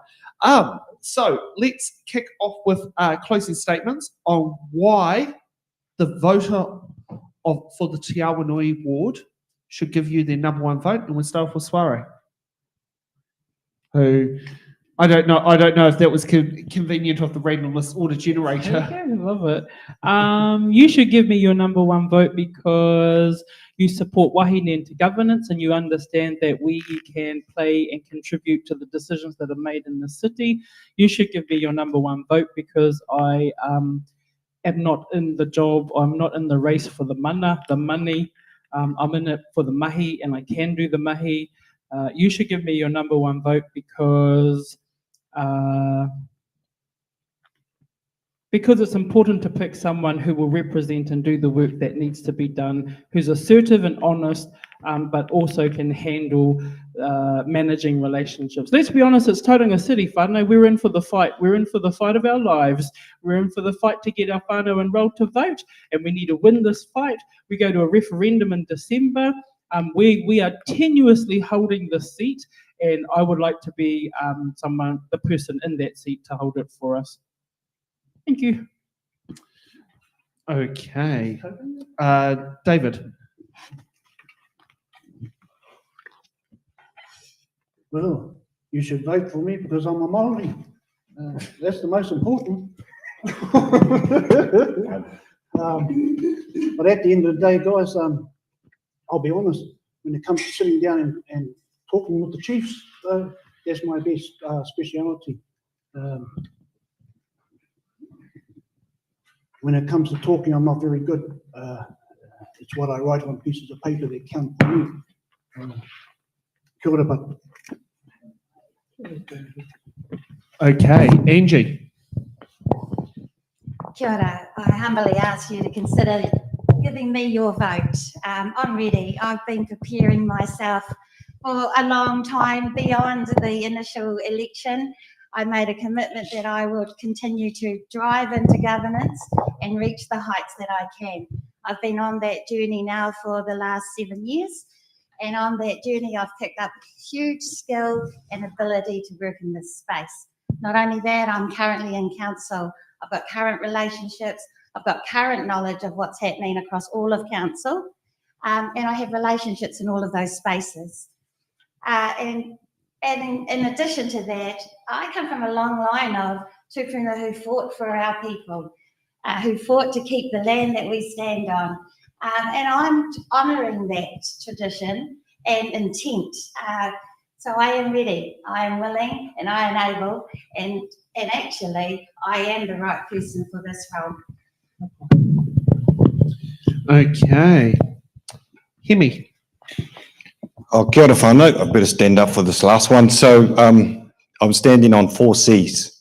So let's kick off with closing statements on why the voter for the Te Awanui Ward should give you their number one vote, and we'll start off with Sware. Who, I don't know if that was convenient of the random list order generator. Okay, love it. You should give me your number one vote because you support wahine into governance and you understand that we can play and contribute to the decisions that are made in the city. You should give me your number one vote because I am not in the job, I'm not in the race for the money. I'm in it for the mahi and I can do the mahi. You should give me your number one vote because it's important to pick someone who will represent and do the work that needs to be done, who's assertive and honest, but also can handle managing relationships. Let's be honest, it's Tauranga City whānau. We're in for the fight. We're in for the fight of our lives. We're in for the fight to get our whānau enrolled to vote, and we need to win this fight. We go to a referendum in December. We are tenuously holding the seat, and I would like to be the person in that seat to hold it for us. Thank you. Okay. David. Well, you should vote for me because I'm a Māori. That's the most important. But at the end of the day, guys, I'll be honest, when it comes to sitting down and talking with the chiefs, that's my best speciality. When it comes to talking, I'm not very good. It's what I write on pieces of paper that count for me. Kia ora, but. Okay, Angie. Kia ora. I humbly ask you to consider giving me your vote. I'm ready. I've been preparing myself for a long time beyond the initial election. I made a commitment that I would continue to drive into governance and reach the heights that I can. I've been on that journey now for the last 7 years, and on that journey I've picked up huge skill and ability to work in this space. Not only that, I'm currently in council. I've got current relationships, I've got current knowledge of what's happening across all of council, and I have relationships in all of those spaces. And in addition to that, I come from a long line of tupuna who fought for our people, who fought to keep the land that we stand on. And I'm honouring that tradition and intent. So I am ready, I am willing, and I am able, and actually, I am the right person for this role. Okay. Hemi. Oh, kia ora whānau. I better stand up for this last one. So I'm standing on 4 C's.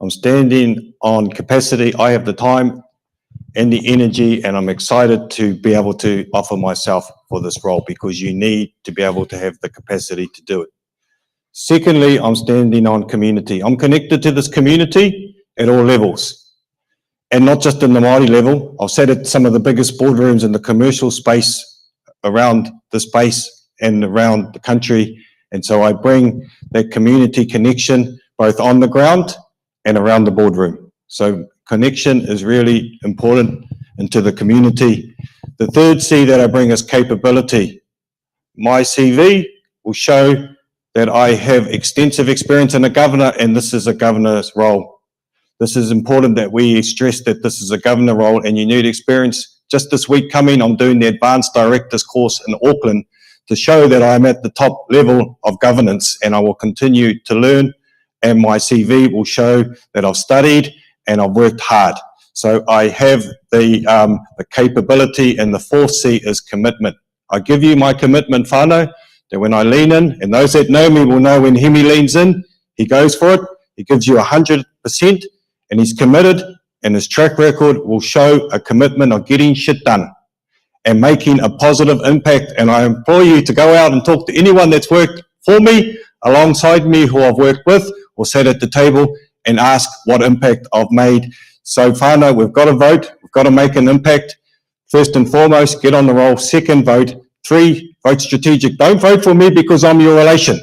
I'm standing on capacity. I have the time and the energy, and I'm excited to be able to offer myself for this role because you need to be able to have the capacity to do it. Secondly, I'm standing on community. I'm connected to this community at all levels, and not just in the Māori level. I've sat at some of the biggest boardrooms in the commercial space around the space and around the country, and so I bring that community connection both on the ground and around the boardroom. So connection is really important into the community. The third C that I bring is capability. My CV will show that I have extensive experience in a governor, and this is a governor's role. This is important that we stress that this is a governor role and you need experience. Just this week coming, I'm doing the Advanced Directors course in Auckland to show that I'm at the top level of governance, and I will continue to learn, and my CV will show that I've studied and I've worked hard. So I have the capability, and the fourth C is commitment. I give you my commitment, whānau, that when I lean in, and those that know me will know when Hemi leans in, he goes for it, he gives you 100%, and he's committed, and his track record will show a commitment of getting shit done and making a positive impact. And I implore you to go out and talk to anyone that's worked for me, alongside me, who I've worked with, or sat at the table, and ask what impact I've made. So whānau, we've got to vote, we've got to make an impact. First and foremost, get on the roll. Second, vote. 3, vote strategic. Don't vote for me because I'm your relation.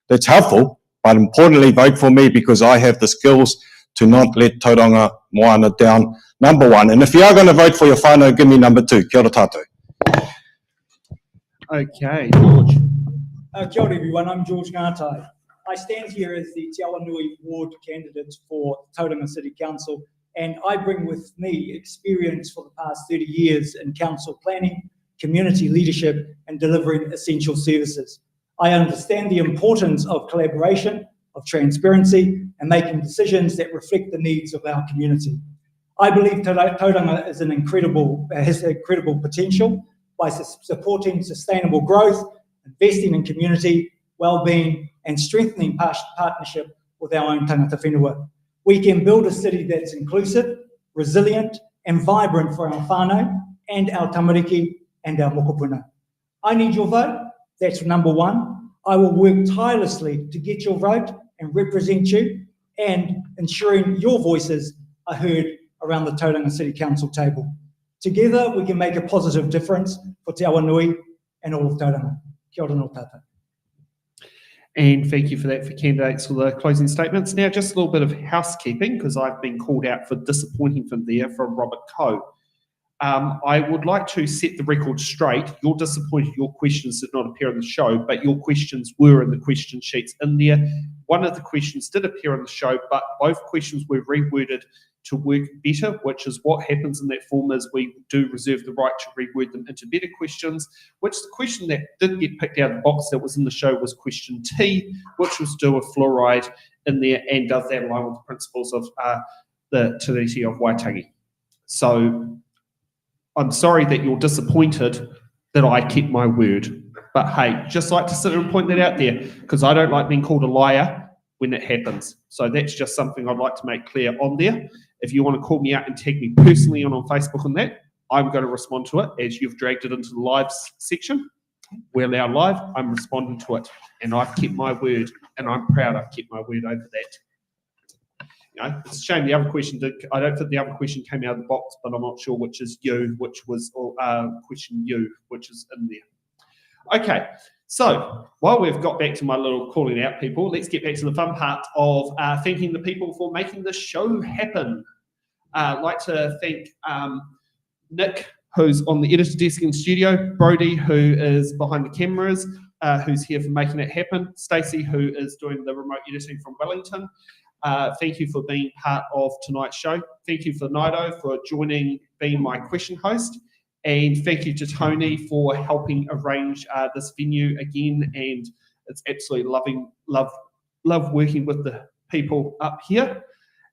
That's helpful, but importantly, vote for me because I have the skills to not let Tauranga Moana down. Number 1. And if you are going to vote for your whānau, give me number 2. Kia ora tātou. Okay, George. Kia ora everyone, I'm George Ngātai. I stand here as the Te Awanui Ward candidate for Tauranga City Council, and I bring with me experience for the past 30 years in council planning, community leadership, and delivering essential services. I understand the importance of collaboration, of transparency, and making decisions that reflect the needs of our community. I believe Tauranga is has incredible potential by supporting sustainable growth, investing in community well-being, and strengthening partnership with our own tangata whenua. We can build a city that's inclusive, resilient, and vibrant for our whānau and our tamariki and our mokopuna. I need your vote. That's number 1. I will work tirelessly to get your vote and represent you, and ensuring your voices are heard around the Tauranga City Council table. Together, we can make a positive difference for Te Awanui and all of Tauranga. Kia ora no tātou. And thank you for that, for candidates for the closing statements. Now, just a little bit of housekeeping, because I've been called out for disappointing from Robert Coe. I would like to set the record straight. You're disappointed your questions did not appear on the show, but your questions were in the question sheets in there. One of the questions did appear on the show, but both questions were reworded to work better, which is what happens in that form is we do reserve the right to reword them into better questions, which the question that did get picked out of the box that was in the show was question T, which was to do with fluoride in there, and does that align with the principles of the Te Reti of Waitangi. So I'm sorry that you're disappointed that I kept my word, but hey, just like to sit and point that out there, because I don't like being called a liar when it happens. So that's just something I'd like to make clear on there. If you want to call me out and tag me personally on Facebook on that, I'm going to respond to it as you've dragged it into the live section. We're now live. I'm responding to it, and I've kept my word, and I'm proud I've kept my word over that. You know, it's a shame the other question did. I don't think the other question came out of the box, but I'm not sure which is you, which was question you, which is in there. Okay. So while we've got back to my little calling out people, let's get back to the fun part of thanking the people for making this show happen. I'd like to thank Nick, who's on the editor desk in the studio, Brody, who is behind the cameras, who's here for making it happen, Stacey, who is doing the remote editing from Wellington. Thank you for being part of tonight's show. Thank you for Nairo for being my question host. And thank you to Tony for helping arrange this venue again. And it's absolutely love working with the people up here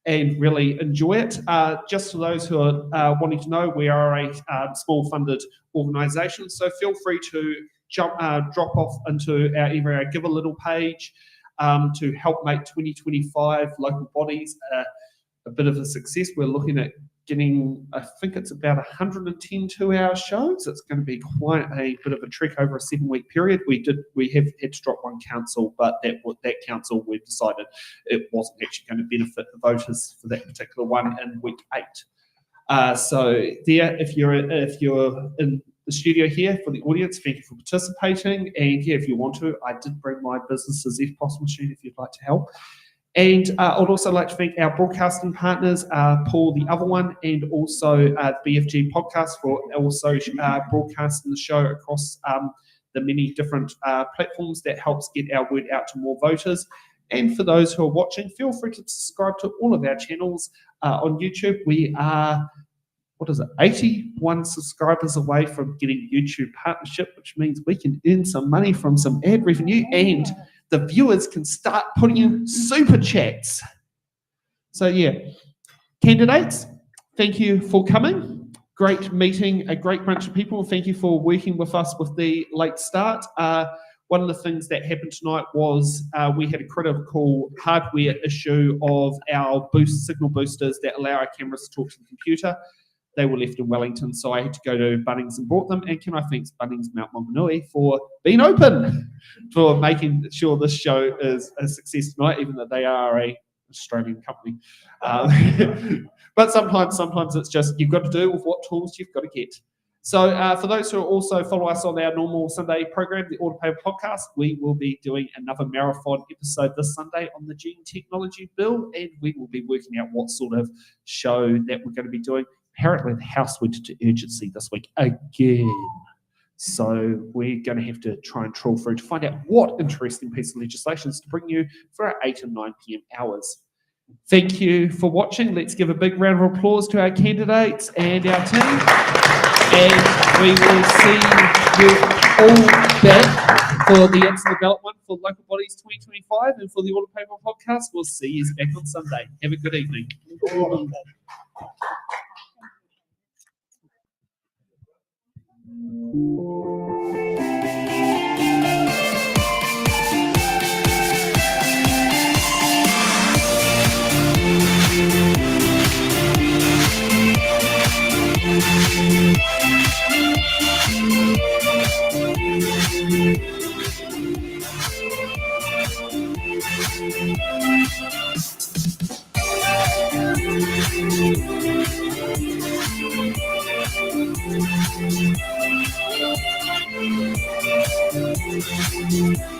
and really enjoy it. Just for those who are wanting to know, we are a small funded organisation, so feel free to drop off into either our Give a Little page to help make 2025 local bodies a bit of a success. We're looking at getting, I think it's about 110 2-hour shows. It's going to be quite a bit of a trek over a 7-week period. We have had to drop one council, but that council we've decided it wasn't actually going to benefit the voters for that particular one in week 8. So there, if you're in the studio here for the audience, thank you for participating. And yeah, if you want to, I did bring my business as if possible machine if you'd like to help. And I'd also like to thank our broadcasting partners, Paul, the other one, and also the BFG podcast for also broadcasting the show across the many different platforms that helps get our word out to more voters. And for those who are watching, feel free to subscribe to all of our channels on YouTube. We are, 81 subscribers away from getting YouTube partnership, which means we can earn some money from some ad revenue and the viewers can start putting in super chats. So yeah, candidates, thank you for coming. Great meeting, a great bunch of people. Thank you for working with us with the late start. One of the things that happened tonight was we had a critical hardware issue of our signal boosters that allow our cameras to talk to the computer. They were left in Wellington, so I had to go to Bunnings and bought them. And can I thank Bunnings Mount Maunganui for being open, for making sure this show is a success tonight, even though they are an Australian company. But sometimes it's just you've got to do with what tools you've got to get. So for those who also follow us on our normal Sunday program, the Autopaper Podcast, we will be doing another marathon episode this Sunday on the Gene Technology Bill, and we will be working out what sort of show that we're going to be doing. Apparently, the House went into urgency this week again. So we're going to have to try and trawl through to find out what interesting piece of legislation is to bring you for our 8 and 9 p.m. hours. Thank you for watching. Let's give a big round of applause to our candidates and our team. And we will see you all back for the Answer the Ballot one for Local Bodies 2025 and for the Autopaper Podcast. We'll see you back on Sunday. Have a good evening. Thank you.